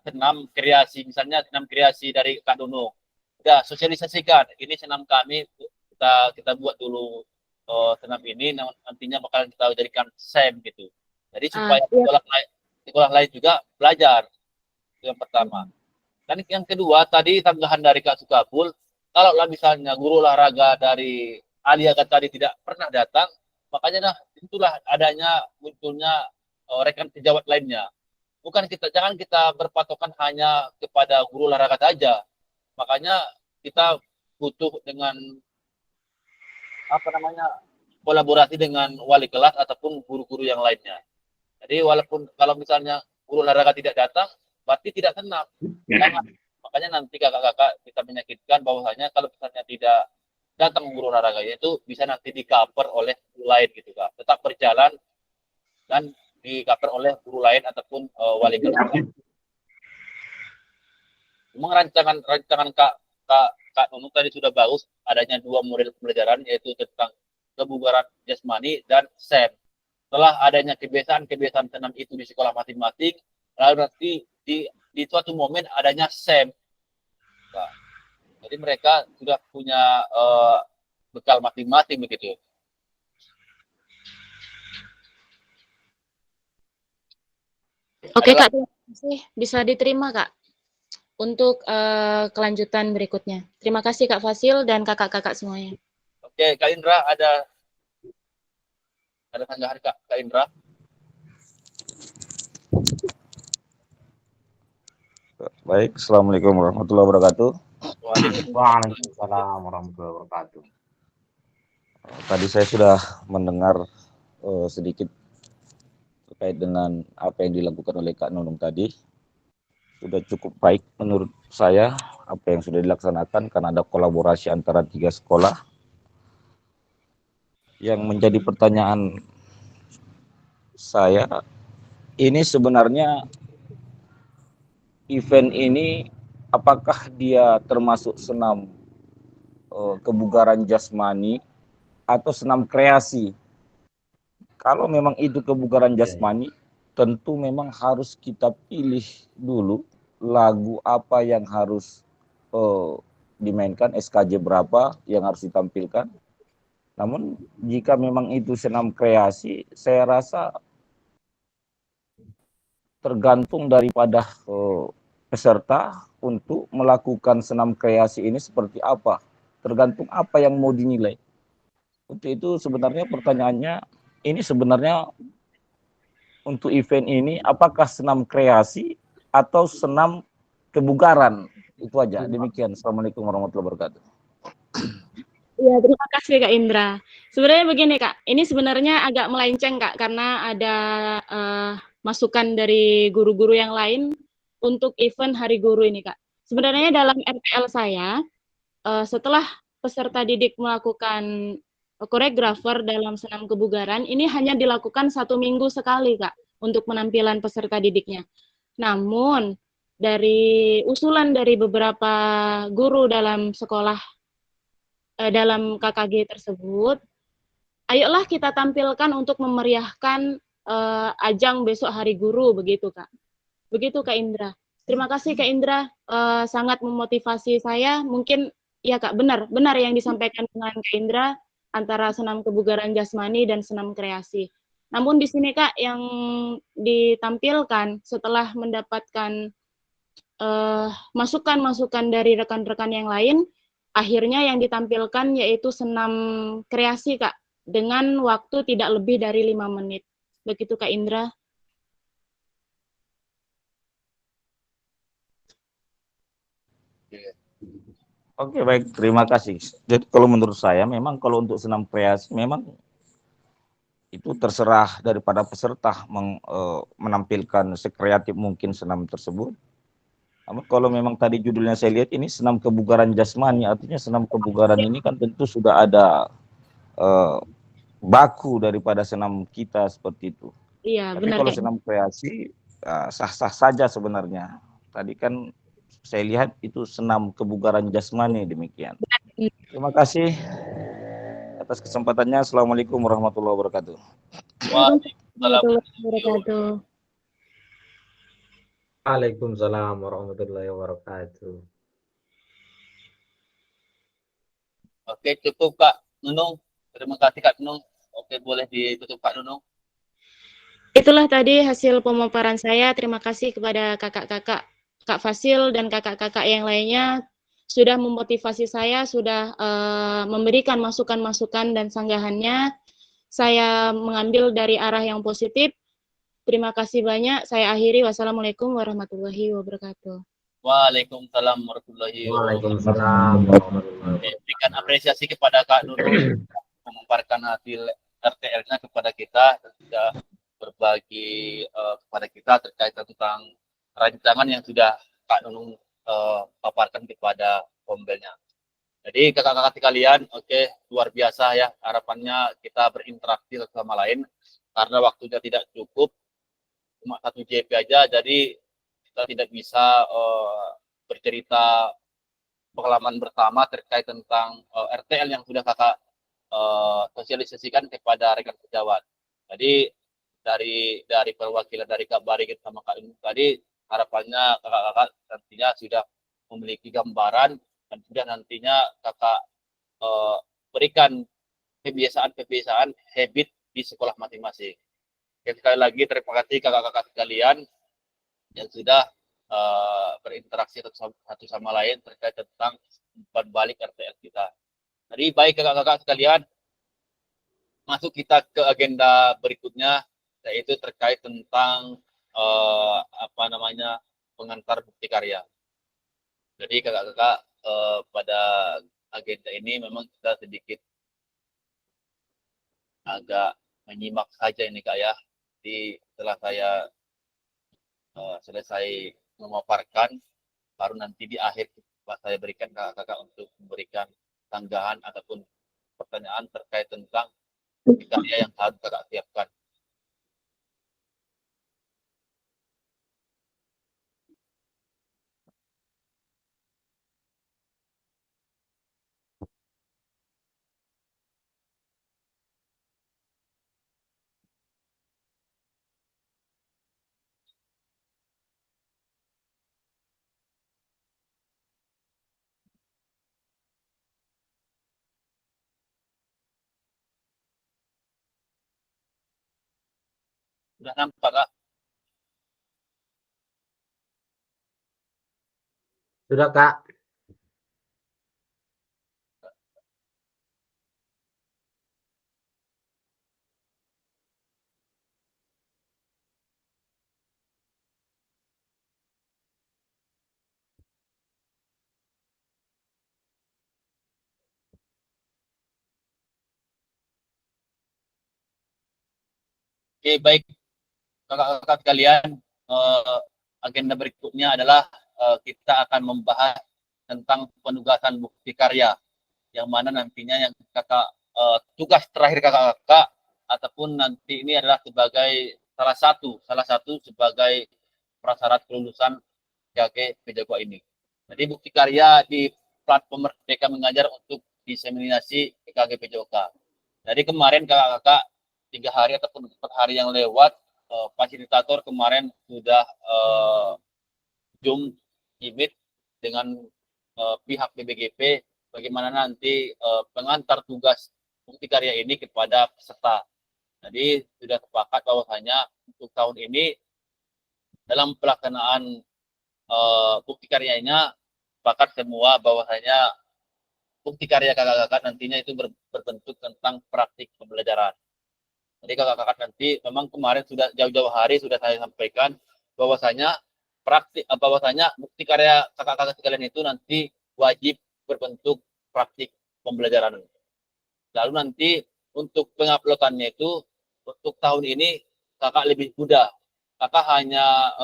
senam kreasi dari Kak Dono. Udah sosialisasikan, ini senam kami, kita buat dulu senam ini, nantinya bakalan kita jadikan SEM gitu. Jadi supaya sekolah lain juga belajar. Itu yang pertama. Dan yang kedua, tadi tanggahan dari Kak Sukapul, kalau misalnya guru olahraga dari Alia tadi tidak pernah datang, makanya itulah munculnya rekan sejawat lainnya. Jangan kita berpatokan hanya kepada guru olahraga saja. Makanya kita butuh dengan kolaborasi dengan wali kelas ataupun guru-guru yang lainnya. Jadi walaupun kalau misalnya guru olahraga tidak datang, berarti tidak senam. Makanya nanti kakak-kakak kita menyakitkan bahwasanya kalau misalnya tidak datang guru olahraga itu bisa nanti di-cover oleh guru lain gitu Kak. Tetap berjalan dan di-cover oleh guru lain ataupun wali kelas. Memang rancangan Kak Nunung tadi sudah bagus, adanya 2 model pembelajaran yaitu tentang kebugaran jasmani dan SEM. Setelah adanya kebiasaan senam itu di sekolah masing-masing, lalu nanti di suatu momen adanya SEM. Nah, jadi mereka sudah punya bekal masing-masing begitu. Oke Kak, terima kasih. Bisa diterima Kak untuk kelanjutan berikutnya. Terima kasih Kak Fasil dan kakak-kakak semuanya. Oke, Kak Indra ada tanggapan Kak Indra? Baik, Assalamualaikum warahmatullahi wabarakatuh. Waalaikumsalam warahmatullahi wabarakatuh. Tadi saya sudah mendengar sedikit terkait dengan apa yang dilakukan oleh Kak Nunung tadi. Sudah cukup baik menurut saya apa yang sudah dilaksanakan karena ada kolaborasi antara 3 sekolah. Yang menjadi pertanyaan saya, ini sebenarnya event ini apakah dia termasuk senam kebugaran jasmani atau senam kreasi? Kalau memang itu kebugaran jasmani, tentu memang harus kita pilih dulu lagu apa yang harus dimainkan, SKJ berapa yang harus ditampilkan. Namun jika memang itu senam kreasi, saya rasa tergantung daripada peserta untuk melakukan senam kreasi ini seperti apa. Tergantung apa yang mau dinilai. Untuk itu sebenarnya pertanyaannya, ini sebenarnya untuk event ini apakah senam kreasi atau senam kebugaran? Itu aja. Demikian. Assalamualaikum warahmatullahi wabarakatuh. Ya, terima kasih Kak Indra. Sebenarnya begini Kak, ini sebenarnya agak melenceng Kak, karena ada masukan dari guru-guru yang lain untuk event Hari Guru ini Kak. Sebenarnya dalam RPL saya, setelah peserta didik melakukan koreografer dalam senam kebugaran, ini hanya dilakukan 1 minggu sekali Kak, untuk penampilan peserta didiknya. Namun, dari usulan dari beberapa guru dalam sekolah, dalam KKG tersebut, ayolah kita tampilkan untuk memeriahkan ajang besok Hari Guru, begitu Kak. Begitu Kak Indra. Terima kasih Kak Indra, sangat memotivasi saya. Mungkin ya Kak, benar yang disampaikan dengan Kak Indra antara senam kebugaran jasmani dan senam kreasi. Namun di sini Kak, yang ditampilkan setelah mendapatkan masukan-masukan dari rekan-rekan yang lain, akhirnya yang ditampilkan yaitu senam kreasi Kak, dengan waktu tidak lebih dari 5 menit. Begitu Kak Indra. Oke, baik, terima kasih. Jadi kalau menurut saya memang kalau untuk senam kreasi memang itu terserah daripada peserta menampilkan sekreatif mungkin senam tersebut. Namun kalau memang tadi judulnya saya lihat ini senam kebugaran jasmani, artinya senam kebugaran ini kan tentu sudah ada baku daripada senam kita seperti itu. Iya, Tapi benar kalau Kak. senam kreasi sah-sah saja sebenarnya. Tadi kan saya lihat itu senam kebugaran jasmani, demikian. Terima kasih atas kesempatannya. Assalamualaikum warahmatullahi wabarakatuh. Waalaikumsalam. Wabarakatuh. Waalaikumsalam warahmatullahi wabarakatuh. Oke, cukup Kak Nunung. Terima kasih Kak Nunung. Oke, boleh ditutup Kak Nunung. Itulah tadi hasil pemaparan saya. Terima kasih kepada kakak-kakak, Kak Fasil dan kakak-kakak yang lainnya sudah memotivasi saya, sudah memberikan masukan-masukan dan sanggahannya. Saya mengambil dari arah yang positif. Terima kasih banyak. Saya akhiri. Wassalamualaikum warahmatullahi wabarakatuh. Waalaikumsalam warahmatullahi wabarakatuh. Waalaikumsalam warahmatullahi wabarakatuh. Berikan apresiasi kepada Kak Nunung memaparkan hasil RTL-nya kepada kita dan sudah berbagi kepada kita terkait tentang rancangan yang sudah Kak Nunung paparkan kepada Pombelnya. Jadi kakak-kakak sekalian, oke, luar biasa ya, harapannya kita berinteraksi sama lain karena waktunya tidak cukup, cuma 1 JP aja, jadi kita tidak bisa bercerita pengalaman bersama terkait tentang RTL yang sudah kakak sosialisasikan kepada rekan sejawat. Jadi dari perwakilan dari Kak Barigit sama Kak Inung tadi, harapannya kakak-kakak nantinya sudah memiliki gambaran dan sudah nantinya kakak berikan kebiasaan-kebiasaan habit di sekolah masing-masing. Sekali lagi terima kasih kakak-kakak sekalian yang sudah berinteraksi satu sama lain terkait tentang umpan balik RTL kita. Jadi baik kakak-kakak sekalian, masuk kita ke agenda berikutnya, yaitu terkait tentang pengantar bukti karya. Jadi kakak-kakak pada agenda ini memang kita sedikit agak menyimak saja ini Kak ya. Di setelah saya selesai memaparkan, baru nanti di akhir saya berikan kakak-kakak untuk memberikan tanggapan ataupun pertanyaan terkait tentang karya yang harus kakak siapkan. Sudah nampak kak? Sudah Kak. Oke, baik kakak-kakak sekalian, agenda berikutnya adalah kita akan membahas tentang penugasan bukti karya, yang mana nantinya yang kakak tugas terakhir kakak-kakak ataupun nanti ini adalah sebagai salah satu sebagai prasyarat kelulusan PKG PJOK ini. Jadi bukti karya di platform Merdeka Mengajar untuk diseminasi PKG PJOK. Jadi kemarin kakak-kakak 3 hari ataupun 4 hari yang lewat, fasilitator kemarin sudah Zoom meet dengan pihak BBGP bagaimana nanti pengantar tugas bukti karya ini kepada peserta. Jadi sudah sepakat bahwasanya untuk tahun ini dalam pelaksanaan bukti karyanya sepakat semua bahwasanya bukti karya kakak-kakak nantinya itu berbentuk tentang praktik pembelajaran. Jadi kakak-kakak nanti memang kemarin sudah jauh-jauh hari sudah saya sampaikan bahwasanya bukti karya kakak-kakak sekalian itu nanti wajib berbentuk praktik pembelajaran. Lalu nanti untuk penguploadannya itu untuk tahun ini kakak lebih mudah. Kakak hanya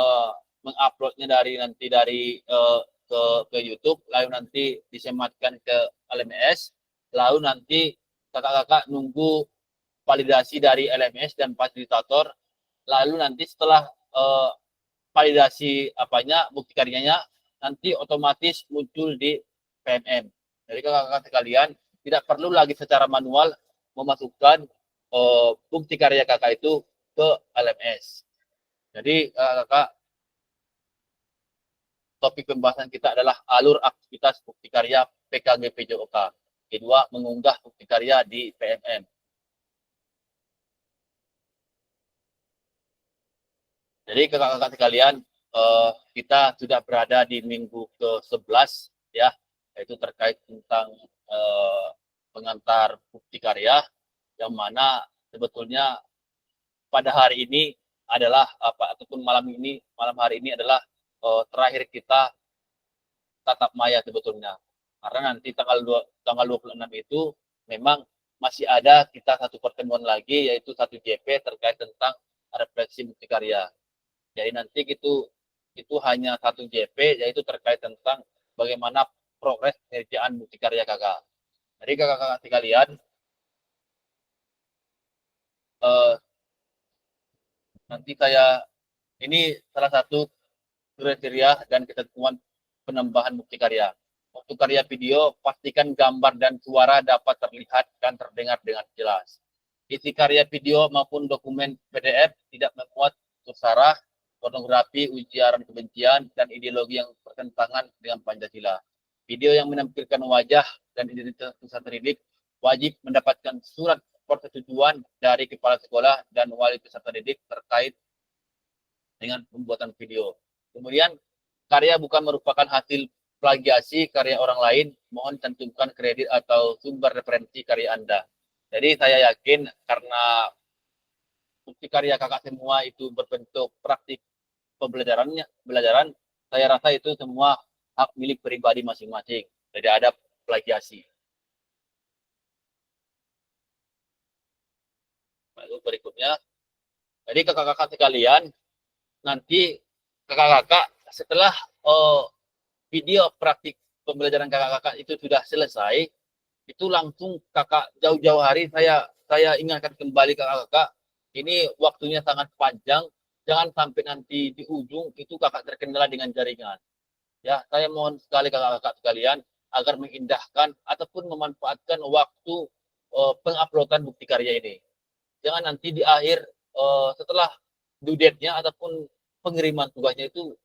menguploadnya dari ke YouTube, lalu nanti disematkan ke LMS, lalu nanti kakak-kakak nunggu validasi dari LMS dan fasilitator, lalu nanti setelah validasi bukti karyanya nanti otomatis muncul di PMM. Jadi kakak-kakak sekalian tidak perlu lagi secara manual memasukkan bukti karya kakak itu ke LMS. Jadi kakak, topik pembahasan kita adalah alur aktivitas bukti karya PKG PJOK. Kedua, mengunggah bukti karya di PMM. Jadi kakak-kakak sekalian, kita sudah berada di minggu ke-11 ya, yaitu terkait tentang pengantar bukti karya, yang mana sebetulnya pada hari ini adalah ataupun malam hari ini adalah terakhir kita tatap maya sebetulnya. Karena nanti tanggal 26 itu memang masih ada kita satu pertemuan lagi, yaitu 1 JP terkait tentang refleksi bukti karya. Jadi nanti itu hanya 1 JP, yaitu terkait tentang bagaimana progres pengerjaan bukti karya kakak. Jadi kakak-kakak sekalian, nanti ini salah satu kriteria dan ketentuan penambahan bukti karya. Untuk karya video, pastikan gambar dan suara dapat terlihat dan terdengar dengan jelas. Isi karya video maupun dokumen PDF tidak memuat unsur sara, pornografi, ujaran kebencian, dan ideologi yang bertentangan dengan Pancasila. Video yang menampilkan wajah dan identitas peserta didik wajib mendapatkan surat persetujuan dari kepala sekolah dan wali peserta didik terkait dengan pembuatan video. Kemudian, karya bukan merupakan hasil plagiasi karya orang lain, mohon cantumkan kredit atau sumber referensi karya Anda. Jadi saya yakin karena bukti karya kakak semua itu berbentuk praktik pembelajaran, saya rasa itu semua hak milik pribadi masing-masing. Jadi ada plagiasi. Lalu berikutnya, Jadi kakak-kakak sekalian, nanti kakak-kakak setelah video praktik pembelajaran kakak-kakak itu sudah selesai, itu langsung kakak jauh-jauh hari saya ingatkan kembali kakak-kakak, ini waktunya sangat panjang, jangan sampai nanti di ujung itu kakak terkendala dengan jaringan. Ya, saya mohon sekali kakak-kakak sekalian agar mengindahkan ataupun memanfaatkan waktu penguploadan bukti karya ini. Jangan nanti di akhir setelah due date-nya ataupun pengiriman tugasnya itu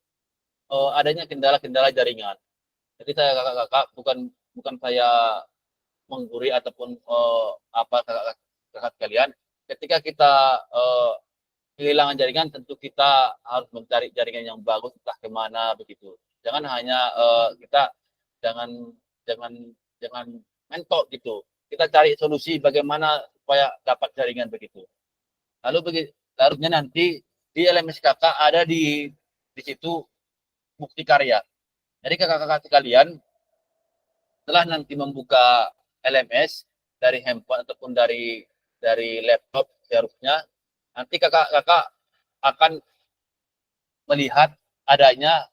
adanya kendala-kendala jaringan. Jadi saya kakak-kakak bukan saya mengguri ataupun apa kakak sekalian. Ketika kita kehilangan jaringan, tentu kita harus mencari jaringan yang bagus entah kemana begitu. Jangan hanya kita jangan jangan jangan mentok gitu. Kita cari solusi bagaimana supaya dapat jaringan begitu. Lalu larutnya nanti di LMS kakak ada di situ bukti karya. Jadi kakak-kakak sekalian setelah nanti membuka LMS dari handphone ataupun dari laptop seharusnya nanti kakak-kakak akan melihat adanya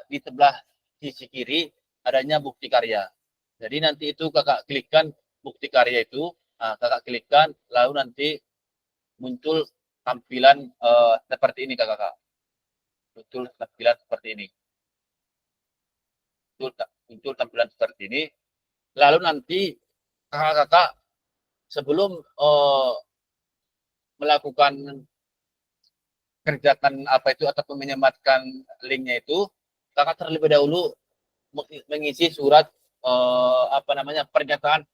di sebelah sisi kiri adanya bukti karya. Jadi nanti itu kakak klikkan bukti karya itu, kakak klikkan lalu nanti muncul tampilan seperti ini kakak-kakak. Muncul tampilan seperti ini. Muncul tampilan seperti ini. Lalu nanti kakak-kakak sebelum melakukan kerjakan apa itu ataupun menyematkan linknya itu, kakak terlebih dahulu mengisi surat pernyataan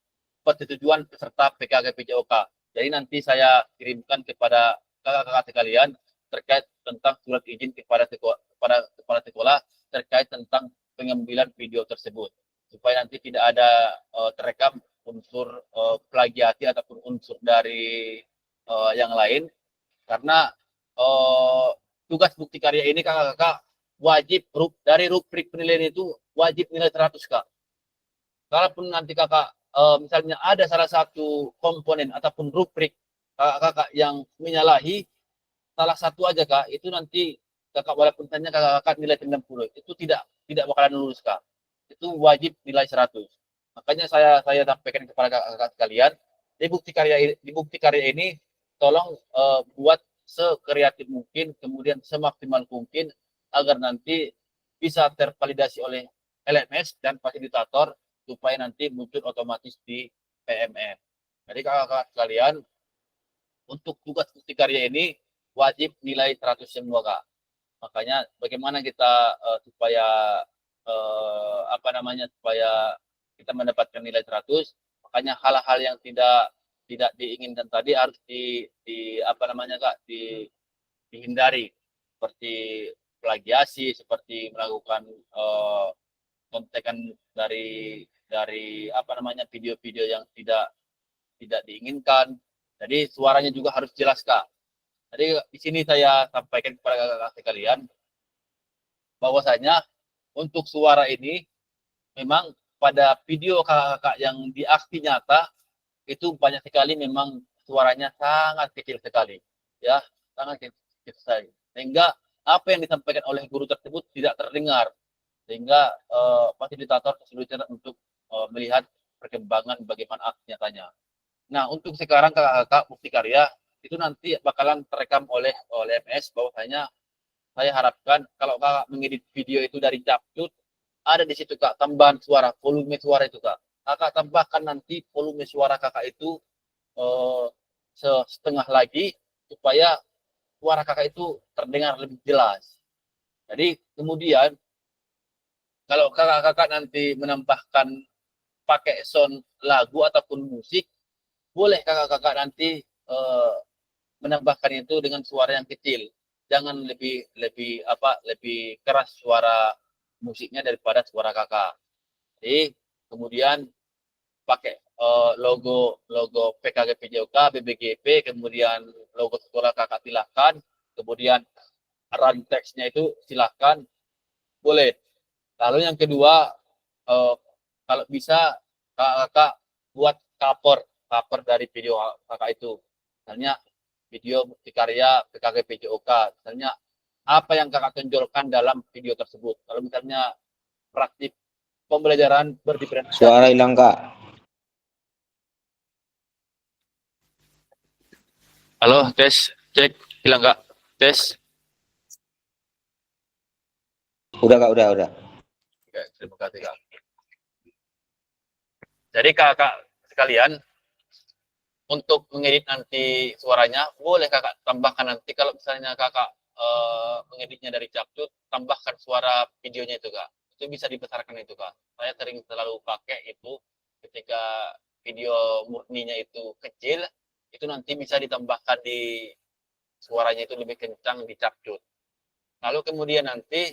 persetujuan peserta PKG PJOK. Jadi nanti saya kirimkan kepada kakak-kakak sekalian terkait tentang surat izin kepada kepala sekolah terkait tentang pengambilan video tersebut supaya nanti tidak ada terekam unsur plagiasi ataupun unsur dari yang lain, karena tugas bukti karya ini kakak-kakak wajib dari rubrik penilaian itu wajib nilai 100 kak. Kalaupun nanti kakak misalnya ada salah satu komponen ataupun rubrik kakak-kakak yang menyalahi salah satu aja kak, itu nanti kakak walaupun tanya kakak-kakak nilai 90 itu tidak bakalan lulus kak. Itu wajib nilai 100. Makanya saya sampaikan kepada kakak-kakak sekalian, di bukti karya ini tolong buat sekreatif mungkin, kemudian semaksimal mungkin agar nanti bisa tervalidasi oleh LMS dan fasilitator supaya nanti muncul otomatis di PMM. Jadi kakak-kakak sekalian, untuk tugas bukti karya ini wajib nilai 100 semua kak. Makanya bagaimana kita supaya supaya kita mendapatkan nilai 100, makanya hal-hal yang tidak diinginkan tadi harus dihindari, seperti plagiasi, seperti melakukan contekan dari video-video yang tidak diinginkan. Jadi suaranya juga harus jelas kak. Jadi di sini saya sampaikan kepada kakak-kakak sekalian bahwasanya untuk suara ini memang pada video kakak-kakak yang di aksi nyata itu banyak sekali memang suaranya sangat kecil sekali, ya sangat kecil sekali, sehingga apa yang disampaikan oleh guru tersebut tidak terdengar, sehingga fasilitator kesulitan untuk melihat perkembangan bagaimana aksi nyatanya. Nah untuk sekarang kakak-kakak bukti karya itu nanti bakalan terekam oleh MS, bahwasanya saya harapkan kalau kakak mengedit video itu dari Capcut, ada di situ kak tambahan suara, volume suara itu kak. Kakak tambahkan nanti volume suara kakak itu setengah lagi supaya suara kakak itu terdengar lebih jelas. Jadi kemudian kalau kakak-kakak nanti menambahkan pakai sound lagu ataupun musik, boleh kakak-kakak nanti menambahkan itu dengan suara yang kecil. Jangan lebih keras suara musiknya daripada suara kakak. Jadi kemudian pakai logo PKG PJOK, BBGP, kemudian logo sekolah kakak silahkan, kemudian run text-nya itu silahkan, boleh. Lalu yang kedua, kalau bisa kakak buat cover dari video kakak itu. Misalnya video karya PKG PJOK. Misalnya apa yang kakak tonjolkan dalam video tersebut. Kalau misalnya praktik pembelajaran berdiferensiasi. Suara hilang Kak. Halo, tes, cek, hilang nggak? Tes. Udah Kak, udah. Oke, terima kasih Kak. Jadi kakak sekalian, untuk mengedit nanti suaranya, boleh kakak tambahkan nanti kalau misalnya kakak mengeditnya dari Capcut, tambahkan suara videonya itu Kak. Itu bisa dibesarkan itu Kak. Saya sering selalu pakai itu ketika video murninya itu kecil, itu nanti bisa ditambahkan di suaranya itu lebih kencang di Capcut. Lalu kemudian nanti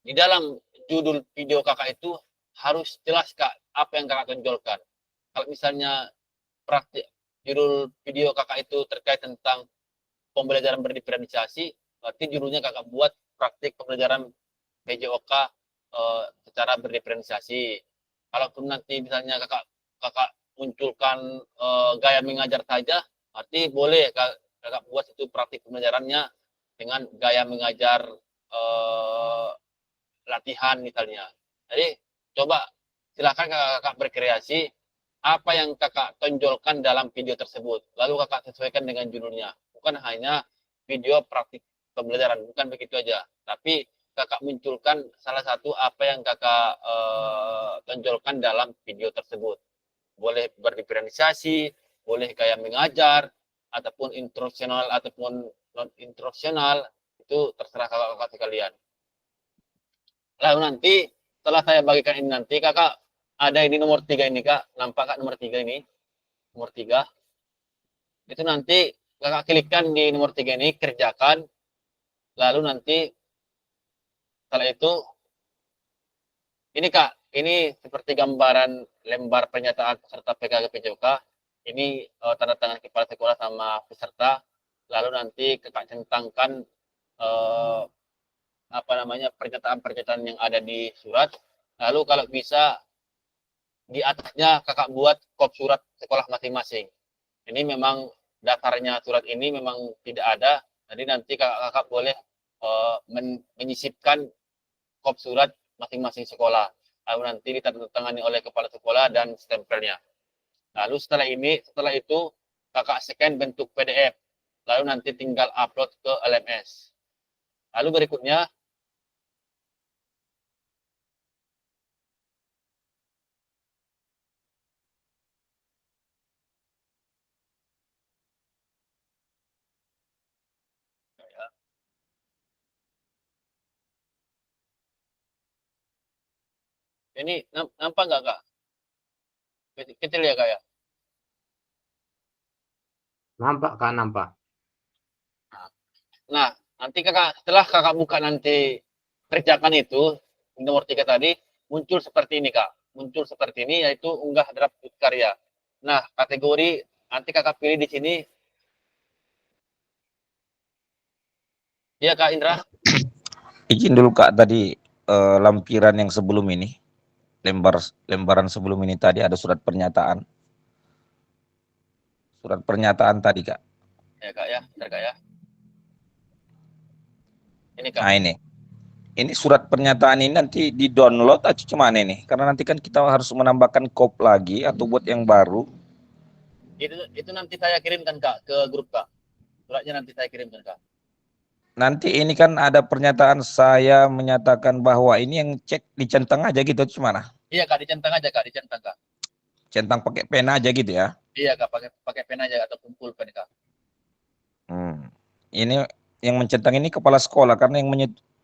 di dalam judul video kakak itu harus jelas Kak apa yang kakak tonjolkan. Kalau misalnya praktik judul video kakak itu terkait tentang pembelajaran berdiferensiasi, berarti judulnya kakak buat praktik pembelajaran PJOK secara berdiferensiasi. Kalaupun nanti misalnya kakak munculkan gaya mengajar saja, berarti boleh kakak buat itu praktik pembelajarannya dengan gaya mengajar latihan misalnya. Jadi coba silakan kakak berkreasi apa yang kakak tonjolkan dalam video tersebut. Lalu kakak sesuaikan dengan judulnya. Bukan hanya video praktik pembelajaran, bukan begitu aja. Tapi kakak munculkan salah satu apa yang kakak tonjolkan dalam video tersebut. Boleh berdiferensiasi, boleh gaya mengajar, ataupun instruksional ataupun non instruksional, itu terserah kakak sekalian. Lalu nanti setelah saya bagikan ini nanti kakak ada ini nomor 3 ini Kak, nampak Kak nomor 3 ini, nomor 3. Itu nanti kakak klikkan di nomor 3 ini, kerjakan. Lalu nanti setelah itu, ini Kak, ini seperti gambaran lembar pernyataan peserta PKG PJOK. Ini tanda tangan kepala sekolah sama peserta. Lalu nanti kakak centangkan pernyataan-pernyataan yang ada di surat. Lalu kalau bisa di atasnya kakak buat kop surat sekolah masing-masing. Ini memang dasarnya surat ini memang tidak ada. Jadi nanti kakak boleh menyisipkan kop surat masing-masing sekolah. Lalu nanti ditandatangani oleh kepala sekolah dan stempelnya. Lalu setelah itu kakak scan bentuk PDF. Lalu nanti tinggal upload ke LMS. Lalu berikutnya ini nampak nggak Kak? Kecil ya Kak ya? Nampak Kak, nampak. Nah, nanti setelah kakak buka nanti kerjakan itu, nomor 3 tadi, muncul seperti ini Kak. Muncul seperti ini, yaitu unggah draft karya. Nah, kategori, nanti kakak pilih di sini. Iya Kak Indra? Izin dulu Kak, tadi lampiran yang sebelum ini, lembaran sebelum ini tadi ada surat pernyataan. Surat pernyataan tadi Kak. Ya Kak ya, bentar Kak ya. Ini Kak. Nah ini surat pernyataan ini nanti di-download atau gimana ini? Karena nanti kan kita harus menambahkan kop lagi atau buat yang baru. Itu nanti saya kirimkan Kak ke grup Kak. Suratnya nanti saya kirimkan Kak. Nanti ini kan ada pernyataan saya menyatakan bahwa ini yang cek dicentang aja gitu, gimana? Iya Kak, dicentang aja Kak, dicentang Kak. Centang pakai pena aja gitu ya? Iya Kak, pakai pen aja ataupun pulpen Kak. Ini yang mencentang ini kepala sekolah, karena yang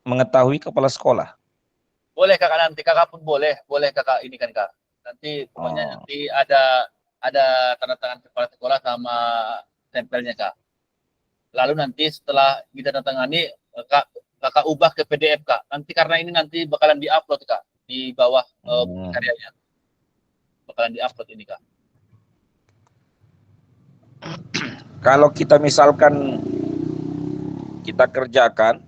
mengetahui kepala sekolah. Boleh Kakak, nanti Kakak pun boleh Kakak ini kan Kak. Nanti pokoknya nanti ada tanda tangan kepala sekolah sama stempelnya Kak. Lalu nanti setelah ditandatangani kakak ubah ke PDF Kak. Nanti karena ini nanti bakalan diupload Kak di bawah karyanya. Bakalan diupload ini Kak. Kalau kita misalkan kita kerjakan,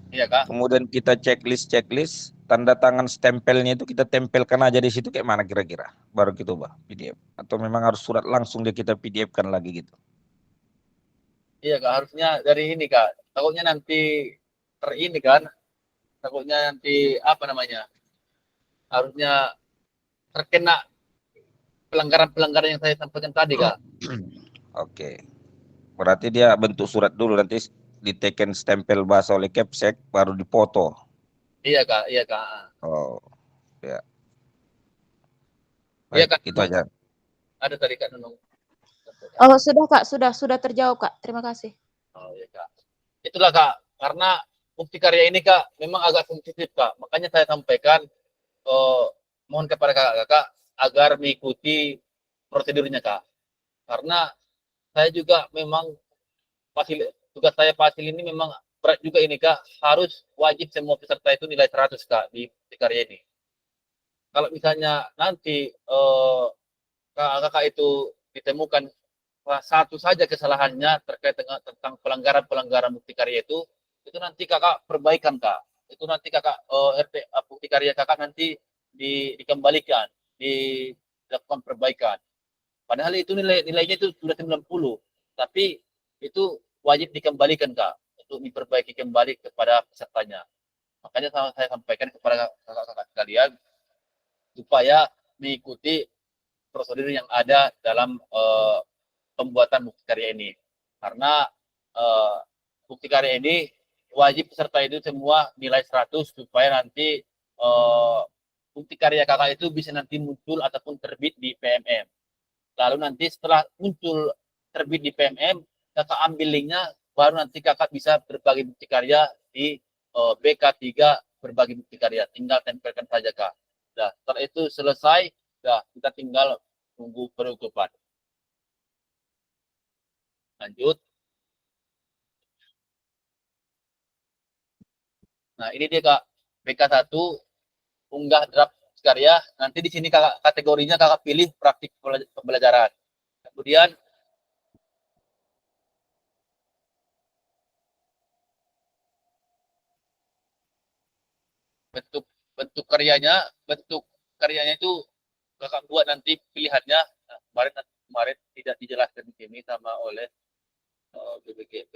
iya Kak. Kemudian kita checklist, tanda tangan stempelnya itu kita tempelkan aja di situ, kayak mana kira-kira? Baru kita ubah PDF. Atau memang harus surat langsung dia kita PDF-kan lagi gitu? Iya kak, harusnya dari ini kak. Takutnya nanti ini kan, takutnya nanti apa namanya? Harusnya terkena pelanggaran-pelanggaran yang saya sampaikan tadi kak. Oke. Berarti dia bentuk surat dulu, nanti diteken stempel bahasa oleh Kepsek, baru dipoto. Iya kak, iya kak. Oh, ya. Iya Baik, kak, itu Nunung. aja. Ada tadi kak Nunung. Oh, sudah Kak, sudah terjawab Kak. Terima kasih. Oh iya kak. Itulah kak, karena bukti karya ini kak memang agak sensitif kak. Makanya saya sampaikan eh, mohon kepada kakak-kakak agar mengikuti prosedurnya kak. Karena saya juga memang tugas saya Fasil ini memang berat juga ini kak. Harus wajib semua peserta itu nilai 100 kak di karya ini. Kalau misalnya nanti kakak-kakak itu ditemukan satu saja kesalahannya terkait dengan tentang pelanggaran-pelanggaran bukti karya itu nanti kakak perbaikan kak. Itu nanti kakak bukti karya kakak nanti dikembalikan, dilakukan perbaikan. Padahal itu nilainya itu sudah 90, tapi itu wajib dikembalikan kak untuk diperbaiki kembali kepada pesertanya. Makanya saya sampaikan kepada kakak-kakak sekalian supaya mengikuti prosedur yang ada dalam pembuatan bukti karya ini. Karena uh, bukti karya ini wajib peserta itu semua nilai 100 supaya nanti bukti karya kakak itu bisa nanti muncul ataupun terbit di PMM. Lalu nanti setelah muncul terbit di PMM, kakak ambil linknya, baru nanti kakak bisa berbagi bukti karya di BK3 berbagi bukti karya. Tinggal tempelkan saja kak. Nah, setelah itu selesai, nah, kita tinggal tunggu penutupan. Lanjut. Nah, ini dia kak, BK1 unggah draft karya. Nanti di sini kakak kategorinya kakak pilih praktik pembelajaran. Kemudian bentuk bentuk karyanya itu kakak buat nanti pilihannya. Nah, kemarin tidak dijelaskan di sini sama oleh BBGP.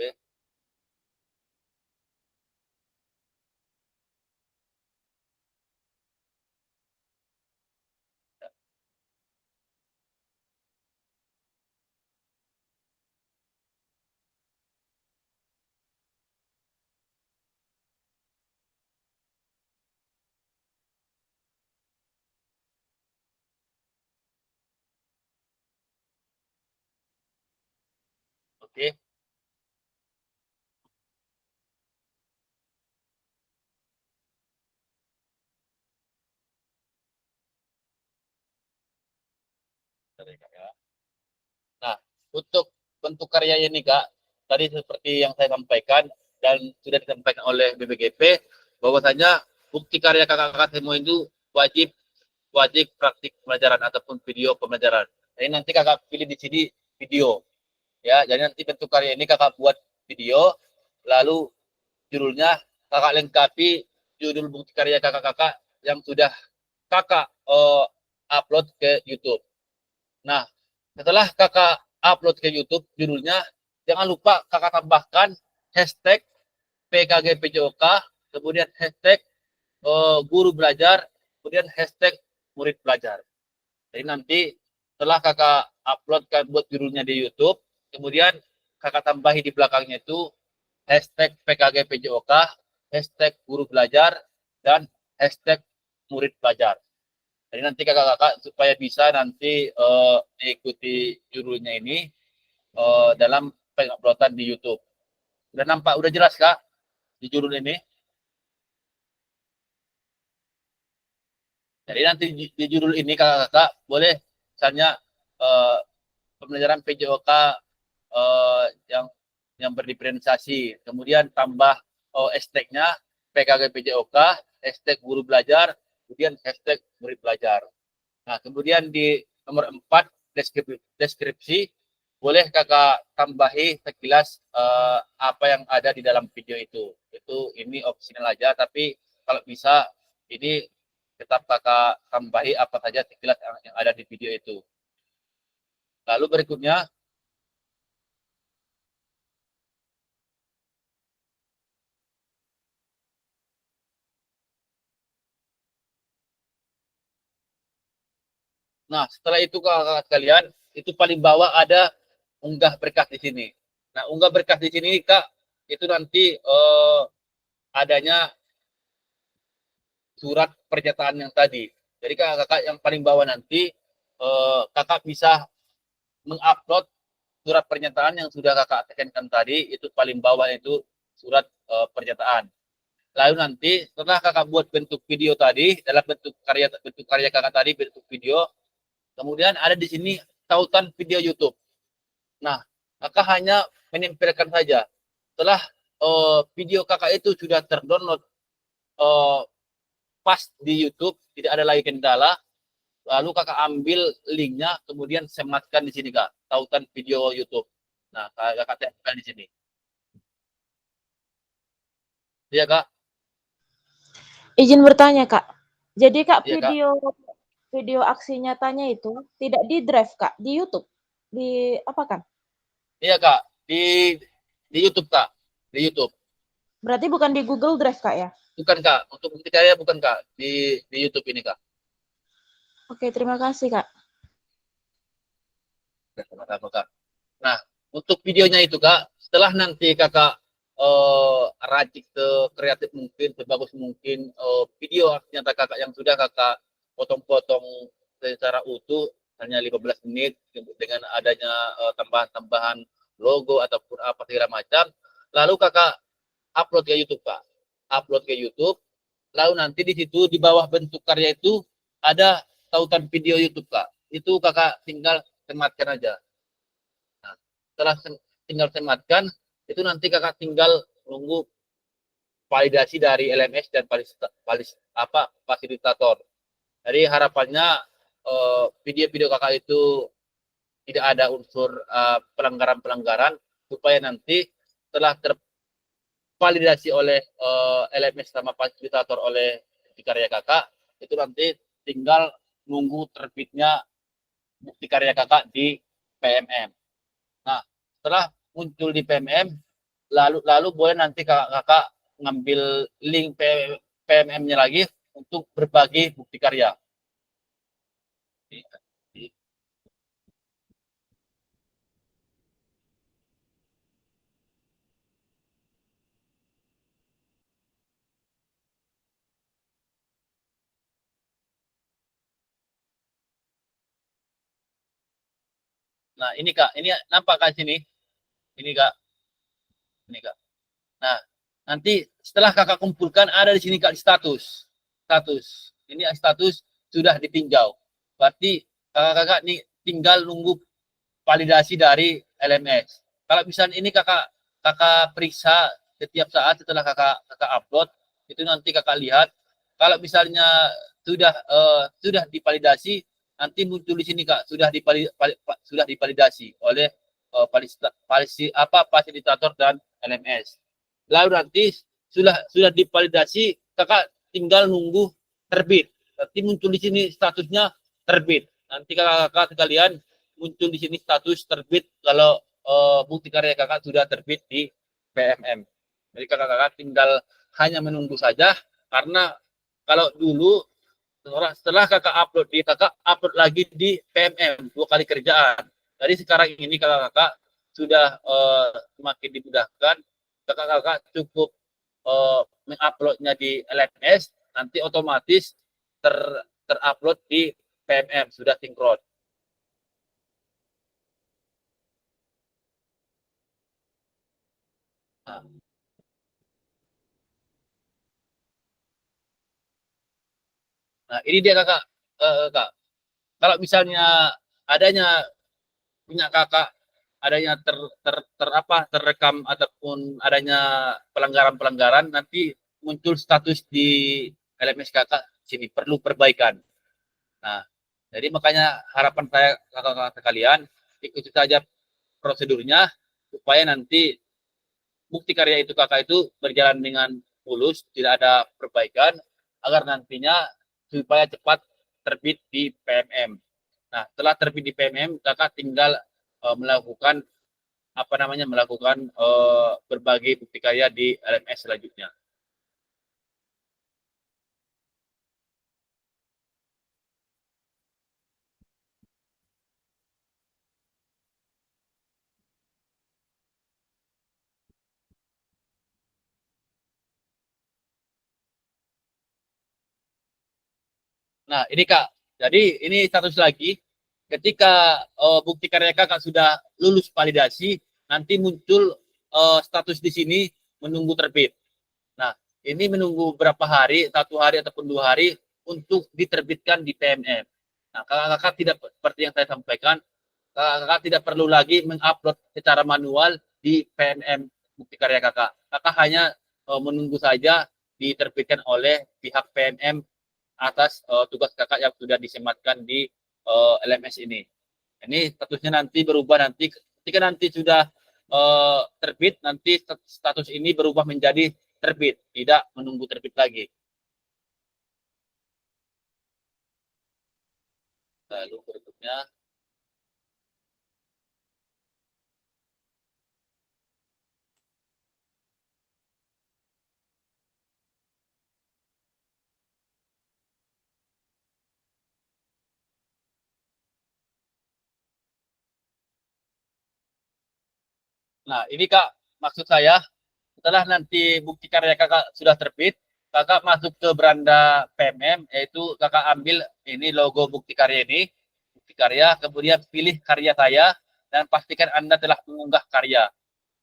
Oke. Nah, untuk bentuk karya ini kak, tadi seperti yang saya sampaikan dan sudah disampaikan oleh BBGP, bahwasanya bukti karya kakak-kakak semua itu wajib wajib praktik pembelajaran ataupun video pembelajaran. Jadi nanti kakak pilih di sini video, ya. Jadi nanti bentuk karya ini kakak buat video, lalu judulnya kakak lengkapi judul bukti karya kakak-kakak yang sudah kakak upload ke YouTube. Nah, setelah kakak upload ke YouTube judulnya, jangan lupa kakak tambahkan hashtag PKG PJOK, kemudian hashtag guru belajar, kemudian hashtag murid belajar. Jadi nanti setelah kakak uploadkan buat judulnya di YouTube, kemudian kakak tambahi di belakangnya itu hashtag PKG PJOK, hashtag guru belajar, dan hashtag murid belajar. Jadi nanti kakak-kakak supaya bisa nanti mengikuti judulnya ini dalam penguploadan di YouTube. Udah nampak, udah jelas kak di judul ini. Jadi nanti di judul ini kakak-kakak boleh misalnya pembelajaran PJOK yang berdiferensiasi, kemudian tambah hashtagnya PKG PJOK, hashtag guru belajar, kemudian hashtag murid belajar. Nah, kemudian di nomor 4 deskripsi boleh kakak tambahi sekilas apa yang ada di dalam video itu. Ini opsional aja, tapi kalau bisa ini tetap kakak tambahi apa saja sekilas yang ada di video itu. Lalu berikutnya Nah, setelah itu kakak sekalian, itu paling bawah ada unggah berkas di sini. Nah, unggah berkas di sini Kak, itu nanti adanya surat pernyataan yang tadi. Jadi kakak yang paling bawah nanti kakak bisa mengupload surat pernyataan yang sudah kakak tekankan tadi, itu paling bawah itu surat pernyataan. Lalu nanti setelah kakak buat bentuk video tadi, dalam bentuk karya kakak tadi, bentuk video, kemudian ada di sini tautan video YouTube. Nah, kakak hanya menempelkan saja. Setelah video kakak itu sudah terdownload pas di YouTube, tidak ada lagi kendala, lalu kakak ambil linknya, kemudian sematkan di sini Kak, tautan video YouTube. Nah, kakak tempel di sini. Iya Kak? Izin bertanya, Kak. Jadi, Kak, Iya Kak? video aksi nyatanya itu tidak di drive, Kak, di YouTube. Di apa kan? Iya Kak, di YouTube Kak, di YouTube. Berarti bukan di Google Drive, Kak, ya? Bukan Kak, untuk bukti karya bukan Kak, di YouTube ini Kak. Oke, terima kasih, Kak. Sama-sama Kak. Nah, untuk videonya itu Kak, setelah nanti kakak racik sekreatif mungkin, sebagus mungkin video nyata kakak yang sudah kakak potong-potong secara utuh, hanya 15 menit dengan adanya tambahan-tambahan logo ataupun apa segala macam, lalu kakak upload ke YouTube Kak. Upload ke YouTube, lalu nanti di situ di bawah bentuk karya itu ada tautan video YouTube Kak. Itu kakak tinggal sematkan aja. Nah, setelah tinggal sematkan, itu nanti kakak tinggal nunggu validasi dari LMS dan fasilitator. Jadi harapannya video-video kakak itu tidak ada unsur pelanggaran-pelanggaran, supaya nanti setelah tervalidasi oleh LMS sama fasilitator oleh bukti karya kakak, itu nanti tinggal nunggu terbitnya bukti karya kakak di PMM. Nah, setelah muncul di PMM, lalu boleh nanti kakak ngambil link PMM-nya lagi untuk berbagi bukti karya. Nah, ini Kak, ini nampak Kak sini? Ini Kak, ini Kak. Nah, nanti setelah kakak kumpulkan ada di sini Kak status. Status. Ini status sudah ditinjau. Berarti kakak-kakak nih tinggal nunggu validasi dari LMS. Kalau misalnya ini kakak periksa setiap saat setelah kakak upload, itu nanti kakak lihat. Kalau misalnya sudah divalidasi, nanti muncul di sini Kak, sudah divalidasi oleh fasilitator dan LMS. Lalu nanti sudah divalidasi, kakak tinggal nunggu terbit. Nanti muncul di sini statusnya terbit. Nanti kakak sekalian muncul di sini status terbit kalau bukti karya kakak sudah terbit di PMM. Jadi kakak tinggal hanya menunggu saja, karena kalau dulu setelah kakak upload lagi di PMM 2 kali kerjaan. Jadi sekarang ini kakak sudah semakin dimudahkan, kakak cukup menguploadnya di LMS, nanti otomatis terupload di PMM, sudah sinkron. Nah, ini dia kakak, kak. Kalau misalnya adanya punya kakak adanya terrekam ataupun adanya pelanggaran-pelanggaran, nanti muncul status di LMS kakak sini perlu perbaikan. Nah, jadi makanya harapan saya kakak-kakak sekalian, ikuti saja prosedurnya supaya nanti bukti karya itu kakak itu berjalan dengan mulus, tidak ada perbaikan, agar nantinya supaya cepat terbit di PMM. Nah, setelah terbit di PMM, kakak tinggal melakukan berbagai bukti karya di LMS selanjutnya. Nah, ini Kak. Jadi ini status lagi. Ketika bukti karya Kakak sudah lulus validasi, nanti muncul status di sini menunggu terbit. Nah, ini menunggu berapa hari, 1 hari ataupun 2 hari untuk diterbitkan di PMM. Nah, kakak tidak seperti yang saya sampaikan, kakak tidak perlu lagi mengupload secara manual di PMM bukti karya kakak. Kakak hanya menunggu saja diterbitkan oleh pihak PMM atas tugas kakak yang sudah disematkan di LMS ini. Ini statusnya nanti berubah nanti ketika nanti sudah terbit, nanti status ini berubah menjadi terbit, tidak menunggu terbit lagi. Lalu berikutnya, nah ini Kak, maksud saya setelah nanti bukti karya kakak sudah terbit, kakak masuk ke beranda PMM, yaitu kakak ambil ini logo bukti karya ini, bukti karya, kemudian pilih karya saya, dan pastikan Anda telah mengunggah karya.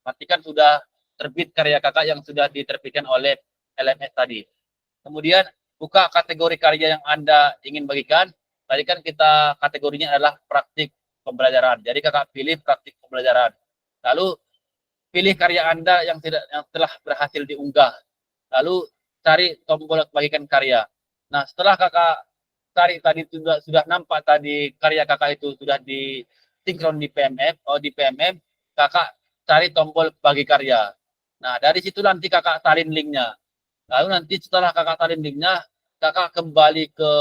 Pastikan sudah terbit karya kakak yang sudah diterbitkan oleh LMS tadi. Kemudian buka kategori karya yang Anda ingin bagikan. Tadi kan kita kategorinya adalah praktik pembelajaran. Jadi kakak pilih praktik pembelajaran. Lalu pilih karya Anda yang telah berhasil diunggah. Lalu cari tombol bagikan karya. Nah, setelah kakak cari tadi sudah nampak tadi karya kakak itu sudah disinkron di PMM, kakak cari tombol bagi karya. Nah, dari situ nanti kakak salin linknya. Lalu nanti setelah kakak salin linknya, kakak kembali ke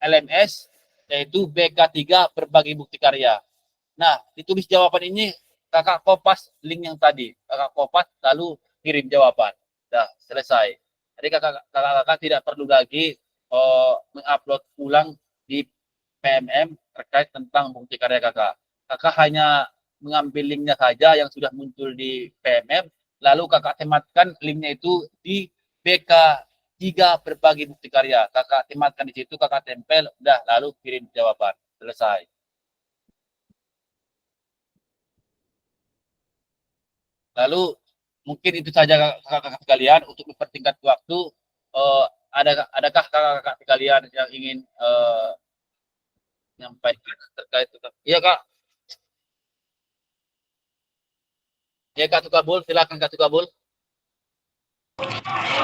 LMS, yaitu BK3 berbagi bukti karya. Nah, ditulis jawaban ini kakak kopas link yang tadi, kakak kopas lalu kirim jawaban. Dah selesai. Jadi kakak tidak perlu lagi mengupload ulang di PMM terkait tentang bukti karya kakak. Kakak hanya mengambil linknya saja yang sudah muncul di PMM, lalu kakak sematkan linknya itu di BK3 berbagi bukti karya. Kakak sematkan di situ, kakak tempel, udah lalu kirim jawaban. Selesai. Lalu mungkin itu saja kakak-kakak sekalian untuk mempertingkat waktu. Adakah kakak-kakak sekalian yang ingin menyampaikan terkait tentang? Iya kak, ya kak Tukabul, silakan kak Tukabul.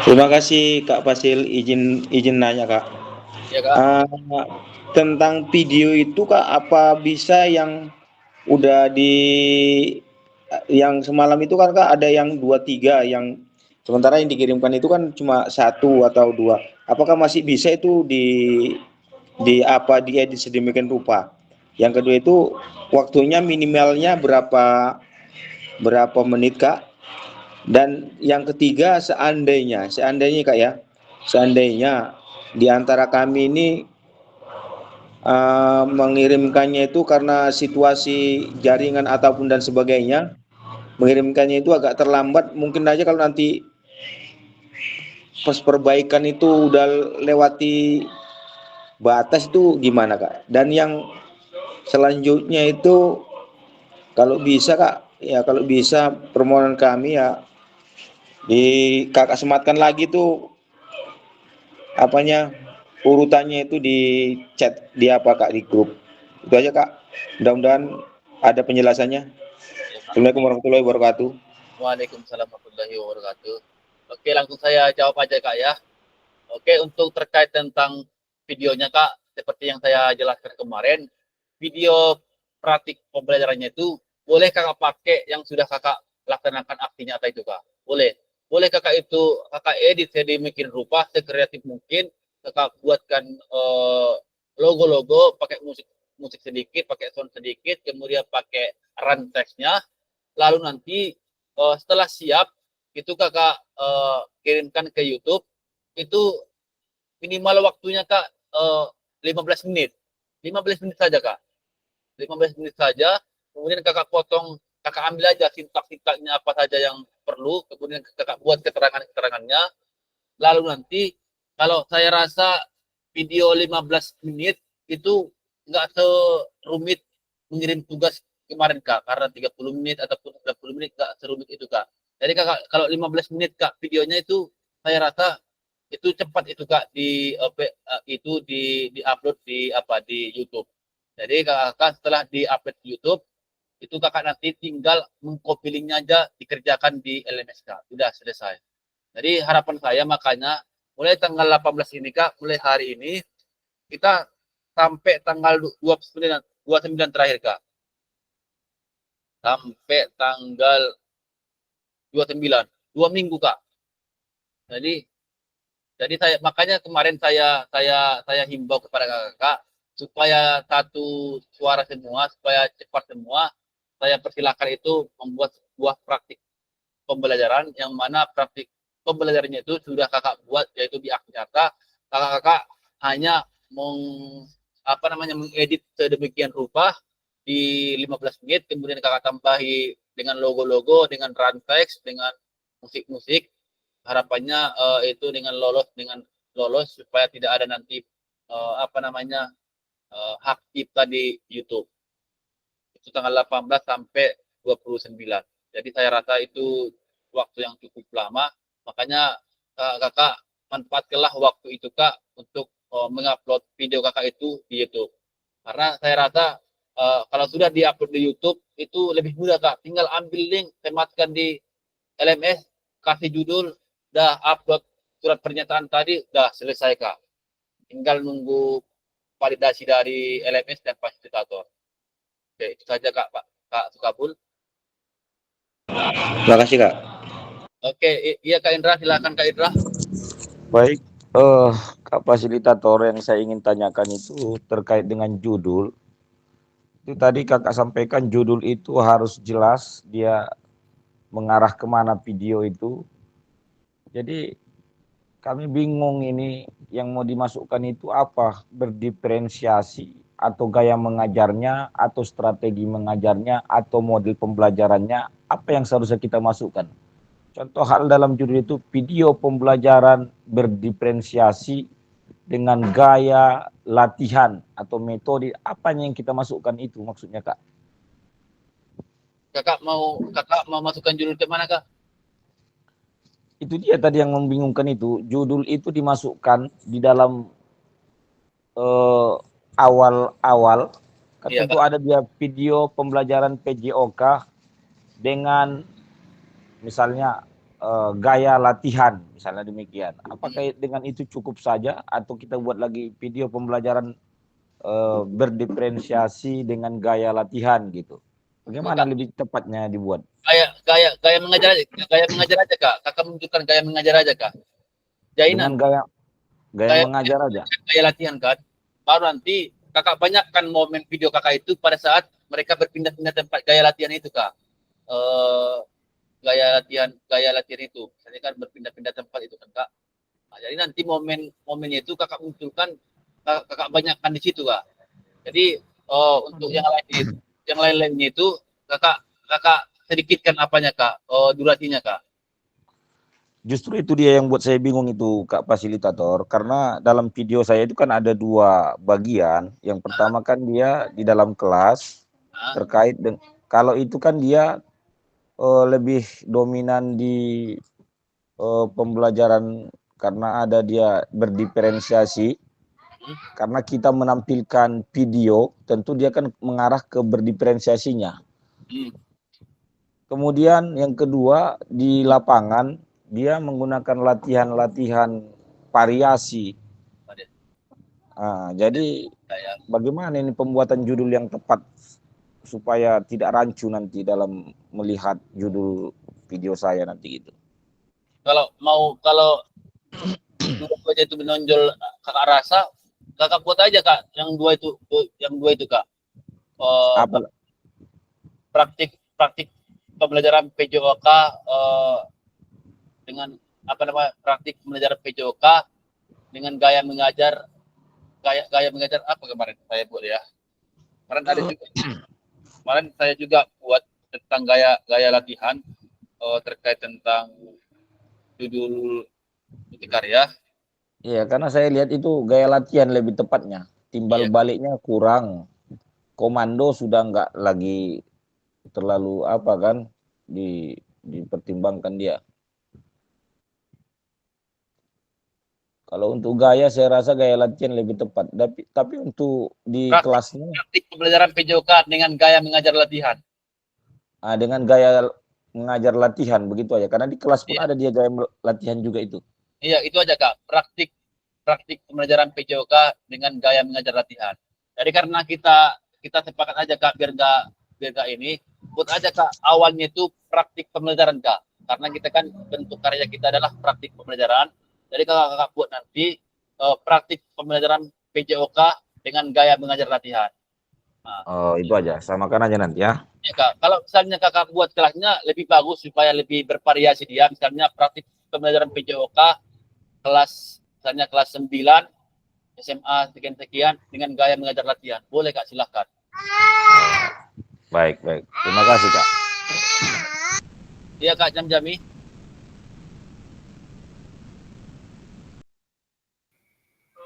Terima kasih Kak Fasil, izin nanya Kak. Ya kak. Tentang video itu Kak, apa bisa yang udah yang semalam itu kan Kak ada yang 2-3, yang sementara yang dikirimkan itu kan cuma 1 atau 2. Apakah masih bisa itu diedit sedemikian rupa? Yang kedua itu waktunya minimalnya berapa menit Kak? Dan yang ketiga, seandainya Kak ya, seandainya di antara kami ini mengirimkannya itu karena situasi jaringan ataupun dan sebagainya, mengirimkannya itu agak terlambat, mungkin aja kalau nanti pas perbaikan itu udah lewati batas itu gimana Kak? Dan yang selanjutnya itu kalau bisa Kak, ya kalau bisa permohonan kami ya kakak sematkan lagi tuh apanya urutannya itu di chat di apa Kak, di grup. Itu aja Kak, mudah-mudahan ada penjelasannya. Assalamualaikum warahmatullahi wabarakatuh. Waalaikumsalam warahmatullahi wabarakatuh. Oke, langsung saya jawab aja kak ya. Oke, untuk terkait tentang videonya kak, seperti yang saya jelaskan kemarin, video praktik pembelajarannya itu boleh kakak pakai yang sudah kakak laksanakan aksi nyata itu kak. Boleh kakak edit sedemikian rupa, sekreatif mungkin, kakak buatkan logo-logo, pakai musik sedikit, pakai sound sedikit, kemudian pakai run text-nya, lalu nanti setelah siap itu kakak kirimkan ke YouTube. Itu minimal waktunya kak 15 menit 15 menit saja kak, 15 menit saja. Kemudian kakak potong, kakak ambil aja sintak-sintaknya apa saja yang perlu, kemudian kakak buat keterangannya. Lalu nanti kalau saya rasa video 15 menit itu nggak serumit mengirim tugas kemarin Kak, karena 30 menit ataupun 30 menit nggak serumit itu Kak. Jadi Kak, kalau 15 menit Kak videonya itu saya rasa itu cepat itu Kak itu di upload di YouTube. Jadi Kakak setelah di upload di YouTube itu Kakak nanti tinggal mengcopy linknya aja dikerjakan di LMS Kak. Sudah selesai. Jadi harapan saya makanya mulai tanggal 18 ini Kak, mulai hari ini kita sampai tanggal 29 terakhir Kak. Sampai tanggal 29, 2 minggu Kak. Jadi makanya kemarin saya himbau kepada kakak supaya satu suara semua, supaya cepat semua. Saya persilakan itu membuat sebuah praktik pembelajaran yang mana praktik pembelajarannya itu sudah kakak buat, yaitu di Aksinyata. Kakak hanya mengedit sedemikian rupa di 15 menit, kemudian kakak tambahi dengan logo-logo, dengan run text, dengan musik-musik. Harapannya itu dengan lolos supaya tidak ada nanti hak cipta di YouTube. Itu tanggal 18 sampai 29. Jadi saya rasa itu waktu yang cukup lama. Makanya kakak manfaatkanlah waktu itu Kak untuk mengupload video kakak itu di YouTube. Karena saya rasa kalau sudah diupload di YouTube itu lebih mudah Kak. Tinggal ambil link, sematkan di LMS, kasih judul, dah upload surat pernyataan tadi, dah selesai Kak. Tinggal nunggu validasi dari LMS dan fasilitator. Oke, itu saja Kak Sukabul. Terima kasih Kak. Oke, iya Kak Indra, silakan Kak Indra. Baik, Kak Fasilitator, yang saya ingin tanyakan itu terkait dengan judul. Itu tadi kakak sampaikan judul itu harus jelas, dia mengarah kemana video itu. Jadi kami bingung ini yang mau dimasukkan itu apa, berdiferensiasi atau gaya mengajarnya atau strategi mengajarnya atau model pembelajarannya, apa yang seharusnya kita masukkan. Contoh hal dalam judul itu video pembelajaran berdiferensiasi dengan gaya latihan atau metode, apanya yang kita masukkan itu maksudnya Kak? Kakak mau masukkan judul ke mana Kak? Itu dia tadi yang membingungkan itu, judul itu dimasukkan di dalam awal-awal, Iya, tentu ada dia video pembelajaran PJOK dengan misalnya gaya latihan, misalnya demikian. Apakah dengan itu cukup saja atau kita buat lagi video pembelajaran berdiferensiasi dengan gaya latihan gitu? Bagaimana lebih tepatnya dibuat? Gaya mengajar aja Kak. Kakak menunjukkan gaya mengajar aja Kak. Dengan Jainan. gaya mengajar aja. Gaya latihan kan. Baru nanti kakak banyakkan momen video kakak itu pada saat mereka berpindah-pindah tempat gaya latihan itu Kak. Gaya latihan itu. Misalnya kan berpindah-pindah tempat itu kan Kak. Nah, jadi nanti momennya itu kakak munculkan, kakak banyakkan di situ Kak. Jadi untuk yang lain-lainnya itu kakak sedikitkan apanya Kak, durasinya Kak. Justru itu dia yang buat saya bingung itu Kak Fasilitator, karena dalam video saya itu kan ada 2 bagian. Yang pertama kan dia di dalam kelas terkait dengan, kalau itu kan dia lebih dominan di pembelajaran karena ada dia berdiferensiasi. Karena kita menampilkan video, tentu dia kan mengarah ke berdiferensiasinya. Kemudian yang kedua di lapangan dia menggunakan latihan-latihan variasi. Jadi bagaimana ini pembuatan judul yang tepat supaya tidak rancu nanti dalam melihat judul video saya nanti gitu. Kalau itu menonjol kakak rasa, kakak buat aja Kak yang dua itu Kak. Apa? Praktik pembelajaran PJOK dengan praktik pembelajaran PJOK dengan gaya mengajar apa kemarin saya buat ya. Kemarin saya juga buat tentang gaya latihan terkait tentang judul karya. Iya, karena saya lihat itu gaya latihan lebih tepatnya. Timbal Iya. baliknya kurang. Komando sudah nggak lagi terlalu apa kan dipertimbangkan dia. Kalau untuk gaya saya rasa gaya latihan lebih tepat. Tapi untuk di kelasnya Praktik pembelajaran PJOK dengan gaya mengajar latihan. dengan gaya mengajar latihan begitu aja. Karena di kelas pun Iya. ada dia gaya latihan juga itu. Iya, itu aja Kak. Praktik pembelajaran PJOK dengan gaya mengajar latihan. Jadi karena kita sepakat aja Kak biar nggak ini, buat aja Kak awalnya itu praktik pembelajaran Kak. Karena kita kan bentuk karya kita adalah praktik pembelajaran. Jadi kakak buat nanti praktik pembelajaran PJOK dengan gaya mengajar latihan. Nah, Oh, itu aja. Samakan aja nanti ya. ya Kak, kalau misalnya kakak buat kelasnya lebih bagus supaya lebih bervariasi dia, misalnya praktik pembelajaran PJOK misalnya kelas 9 SMA sekian-sekian dengan gaya mengajar latihan. Boleh Kak, silahkan. Baik, baik. Terima kasih, Kak. Iya Kak Jami.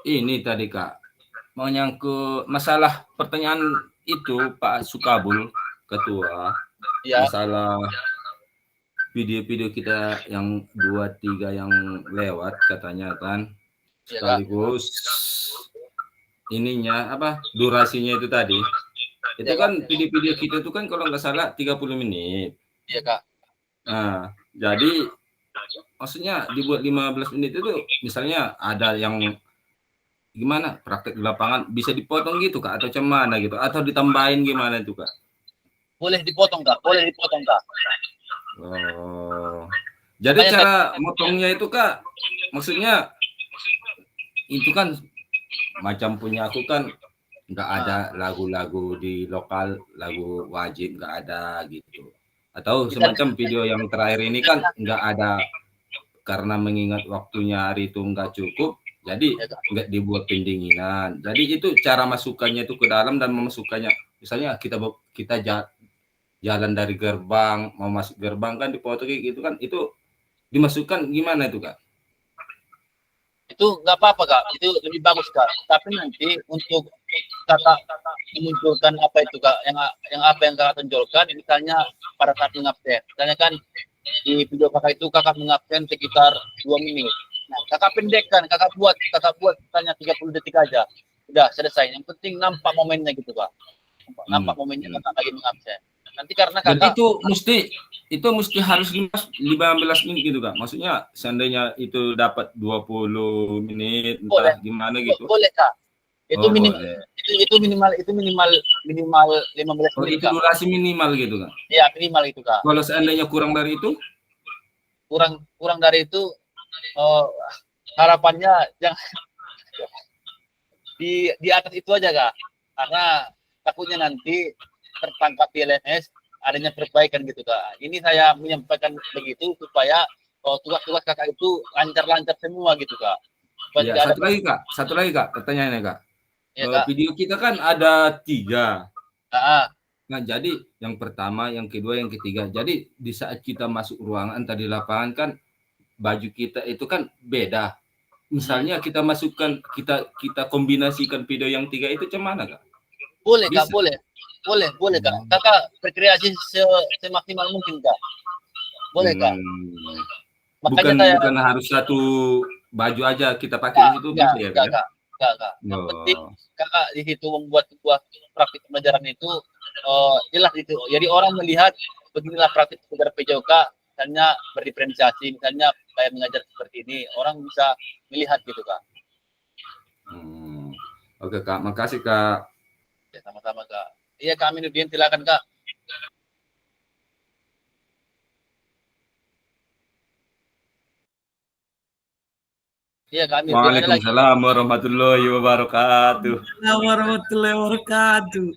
Ini tadi Kak, menyangkut masalah pertanyaan itu Pak Sukabul, Ketua, Iya, masalah video-video kita yang 2-3 yang lewat katanya kan, iya Kak. sekaligus ininya apa durasinya itu tadi. Itu Iya, kan video-video kita itu kan kalau nggak salah 30 menit. Iya Kak. Nah, jadi maksudnya dibuat 15 menit itu misalnya ada yang gimana praktek di lapangan bisa dipotong gitu Kak atau cemana gitu atau ditambahin gimana itu Kak? Boleh dipotong Kak, boleh dipotong Kak. Oh. Jadi Makanya cara motongnya itu Kak maksudnya itu kan macam punya aku kan nggak ada lagu-lagu di lokal, lagu wajib nggak ada gitu. Atau semacam video yang terakhir ini kan nggak ada karena mengingat waktunya hari itu nggak cukup, jadi nggak dibuat pendinginan. Jadi itu cara masukannya itu ke dalam dan memasukkannya. Misalnya kita jalan dari gerbang mau masuk gerbang kan dipotong gitu kan itu dimasukkan gimana itu Kak? itu nggak apa-apa Kak, itu lebih bagus Kak. Tapi nanti untuk kakak menunjukkan apa itu Kak, yang apa yang kakak tonjolkan, misalnya pada saat mengabsen. Misalnya kan di video kakak itu kakak mengabsen sekitar 2 menit. Nah, kakak pendekkan, kakak buat misalnya 30 detik aja. Udah selesai. Yang penting nampak momennya gitu Kak. Nampak momennya kakak lagi mengabsen. Nanti karena Dan kakak itu mesti harus 15 menit gitu Kak. Maksudnya seandainya itu dapat 20 menit boleh, entah gimana gitu. boleh Kak. Itu Oh, minimal boleh. itu minimal 15 Oh, menit itu Kak. durasi minimal gitu Kak. Iya, minimal itu Kak. Kalau seandainya kurang dari itu? Kurang dari itu harapannya jangan di atas itu aja Kak. Karena takutnya nanti tertangkap di LNS adanya perbaikan gitu Kak. Ini saya menyampaikan begitu supaya tugas-tugas kakak itu lancar-lancar semua gitu Kak. Ya, satu lagi Kak, pertanyaannya Kak. Ya, Kak. Video kita kan ada 3. Ah, Nah, jadi yang pertama, yang kedua, yang ketiga. Jadi di saat kita masuk ruangan tadi lapangan kan baju kita itu kan beda. Misalnya kita masukkan kita kombinasikan video yang 3 itu cemana Kak? boleh Bisa? Kak, boleh Kak. Kakak berkreasi semaksimal mungkin Kak. Boleh Kak. Makanya Bukan harus satu baju aja kita pakai di situ bisa ya Kak? Kak. Yang penting kakak di situ membuat sebuah praktik pembelajaran itu jelas itu. Jadi orang melihat beginilah praktik pembelajaran PJOK, misalnya berdiferensiasi, misalnya kayak mengajar seperti ini, orang bisa melihat gitu Kak. Oke Kak, makasih Kak. Ya, sama-sama Kak. Iya Kak Aminuddin, silakan Kak. Iya Kak Aminuddin. Waalaikumsalam warahmatullahi wabarakatuh. Warahmatullahi wabarakatuh.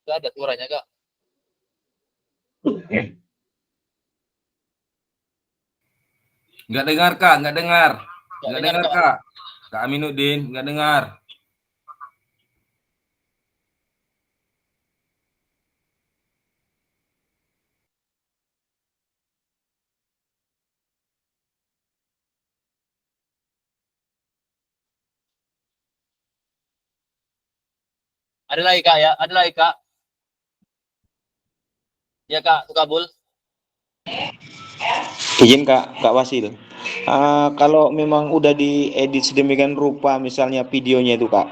Ada suaranya Kak. Nggak dengar Kak, nggak dengar Kak. Kak Aminuddin, nggak dengar. Ada lagi Kak ya? Ada lagi Kak? Ya Kak, Sukabul. Izin Kak Wasil. Kalau memang udah diedit sedemikian rupa, misalnya videonya itu Kak,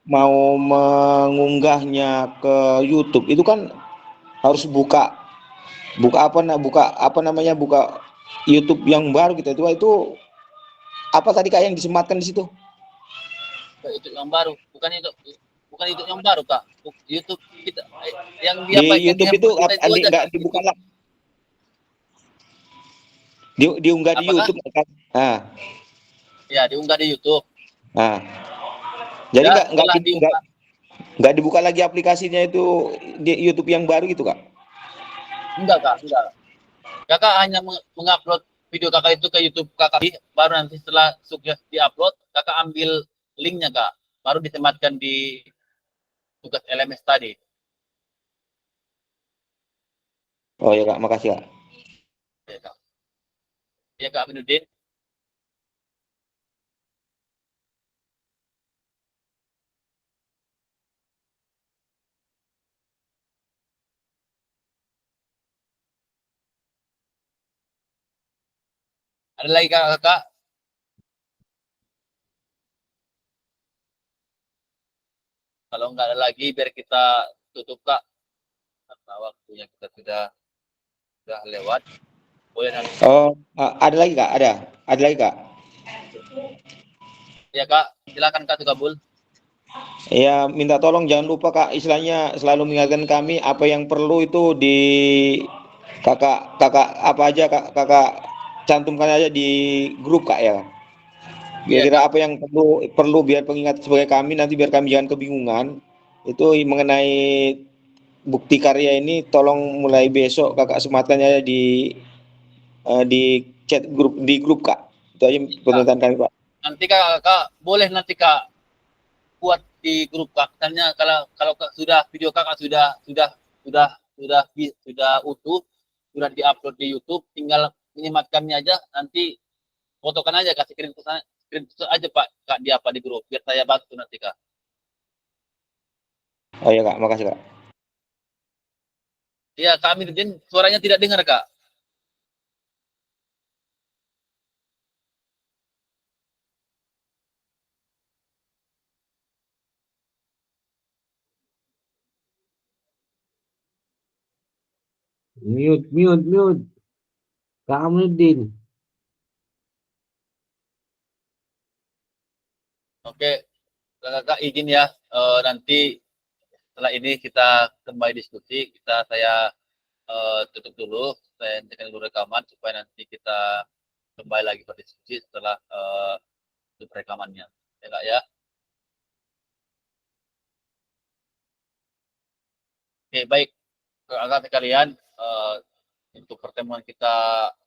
mau mengunggahnya ke YouTube itu kan harus buka buka YouTube yang baru gitu. Itu apa tadi Kak yang disematkan di situ? YouTube yang baru, bukan YouTube yang baru Kak. YouTube kita yang Di yang di YouTube itu handphone kita itu aja nggak dibuka lah. Diunggah di apakah? YouTube Kak. Nah, Ya, diunggah di YouTube. nah. Jadi Ya, setelah diunggah nggak dibuka lagi aplikasinya itu di YouTube yang baru gitu Kak? enggak Kak, enggak. Kakak hanya mengupload video Kakak itu ke YouTube Kakak, baru nanti setelah sudah diupload, Kakak ambil linknya Kak, baru disematkan di tugas LMS tadi. Oh ya Kak, makasih Kak. Ya Kak. Ya Kak Aminuddin. Ada lagi Kakak? Kalau nggak ada lagi, biar kita tutup Kak. Karena waktunya kita sudah lewat. Boleh nanti. Oh, ada lagi Kak? Ada lagi Kak? Ya Kak, silakan Kak Sukabul. Ya, minta tolong jangan lupa Kak, istilahnya selalu mengingatkan kami apa yang perlu itu di kakak apa aja kakak cantumkan aja di grup Kak ya. Iya Kira-kira Kak. apa yang perlu biar pengingat sebagai kami nanti biar kami jangan kebingungan. Itu mengenai bukti karya ini tolong mulai besok kakak sematkan aja di chat grup Kak. Itu aja permintaan kami Pak. Nanti Kak boleh nanti Kak buat di grup Kak. Misalnya kalau Kak sudah video Kakak sudah utuh, sudah diupload di YouTube, tinggal menyematkannya aja, nanti fotokan aja, kasih screenshot aja Pak Kak di grup, biar saya bantu nanti Kak. Oh ya Kak, makasih Kak. Iya Kak Aminuddin, suaranya tidak dengar Kak. Mute. Kak Aminuddin. Oke, Kakak izin ya, nanti setelah ini kita kembali diskusi, saya tutup dulu, saya hentikan dulu rekaman supaya nanti kita kembali lagi berdiskusi setelah tutup rekamannya. Ya Kak ya. Oke, baik. Kakak sekalian, untuk pertemuan kita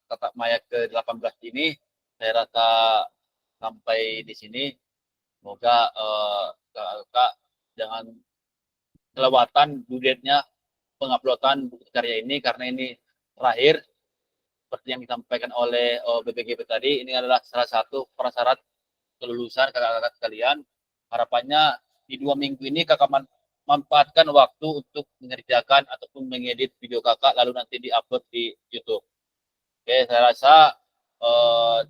tatap maya ke-18 ini, saya rasa sampai di sini. Semoga kakak jangan kelewatan due penguploadan buku karya ini, karena ini terakhir seperti yang disampaikan oleh BPGP tadi. Ini adalah salah satu prasyarat kelulusan kakak-kakak sekalian. Harapannya di 2 minggu ini kakak manfaatkan waktu untuk mengerjakan ataupun mengedit video kakak lalu nanti diupload di YouTube. Oke, saya rasa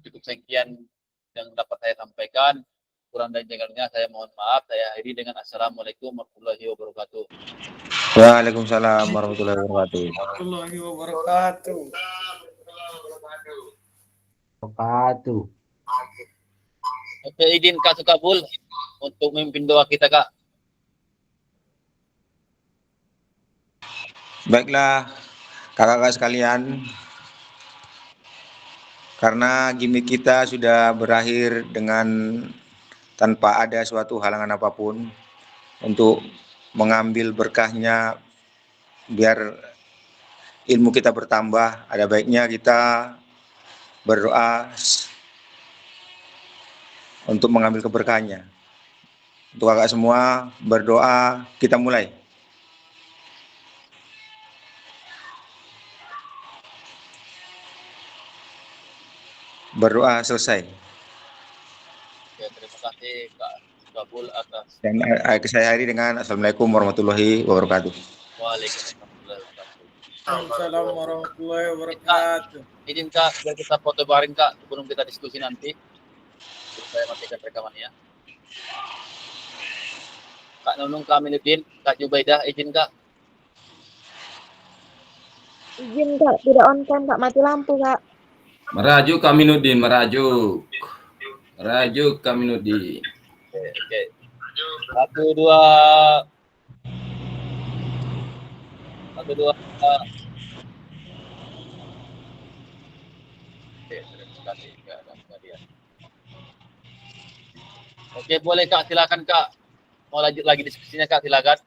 cukup sekian yang dapat saya sampaikan. Kurang dan jengkelnya saya mohon maaf. Saya akhiri dengan assalamualaikum warahmatullahi wabarakatuh. Waalaikumsalam warahmatullahi wabarakatuh. Warahmatullahi wabarakatuh. Wabarakatuh. Oke, izin Kak Sukabul untuk memimpin doa kita Kak. Baiklah kakak-kakak sekalian, karena gimmick kita sudah berakhir dengan tanpa ada suatu halangan apapun untuk mengambil berkahnya biar ilmu kita bertambah, ada baiknya kita berdoa untuk mengambil keberkahannya. Untuk kakak semua berdoa, kita mulai. Berdoa selesai. Oke, terima kasih Kak kabul atas. Dan saya akhiri dengan Assalamualaikum warahmatullahi wabarakatuh. Waalaikumsalam warahmatullahi wabarakatuh. Assalamualaikum warahmatullahi wabarakatuh. Izin Kak, biar kita foto bareng Kak sebelum kita diskusi nanti. Saya matikan rekamannya. Kak Nunung, Kamiluddin, Kak Jubaidah, izin Kak. Izin Kak, tidak on cam Kak, mati lampu Kak. Merajuk Kaminuddin, merajuk. Merajuk Kaminuddin. Oke. 1, 2. 1, 2. Oke, terima kasih Kak dan sekalian. Oke, boleh Kak, silakan Kak. Mau lanjut lagi diskusinya Kak, silakan.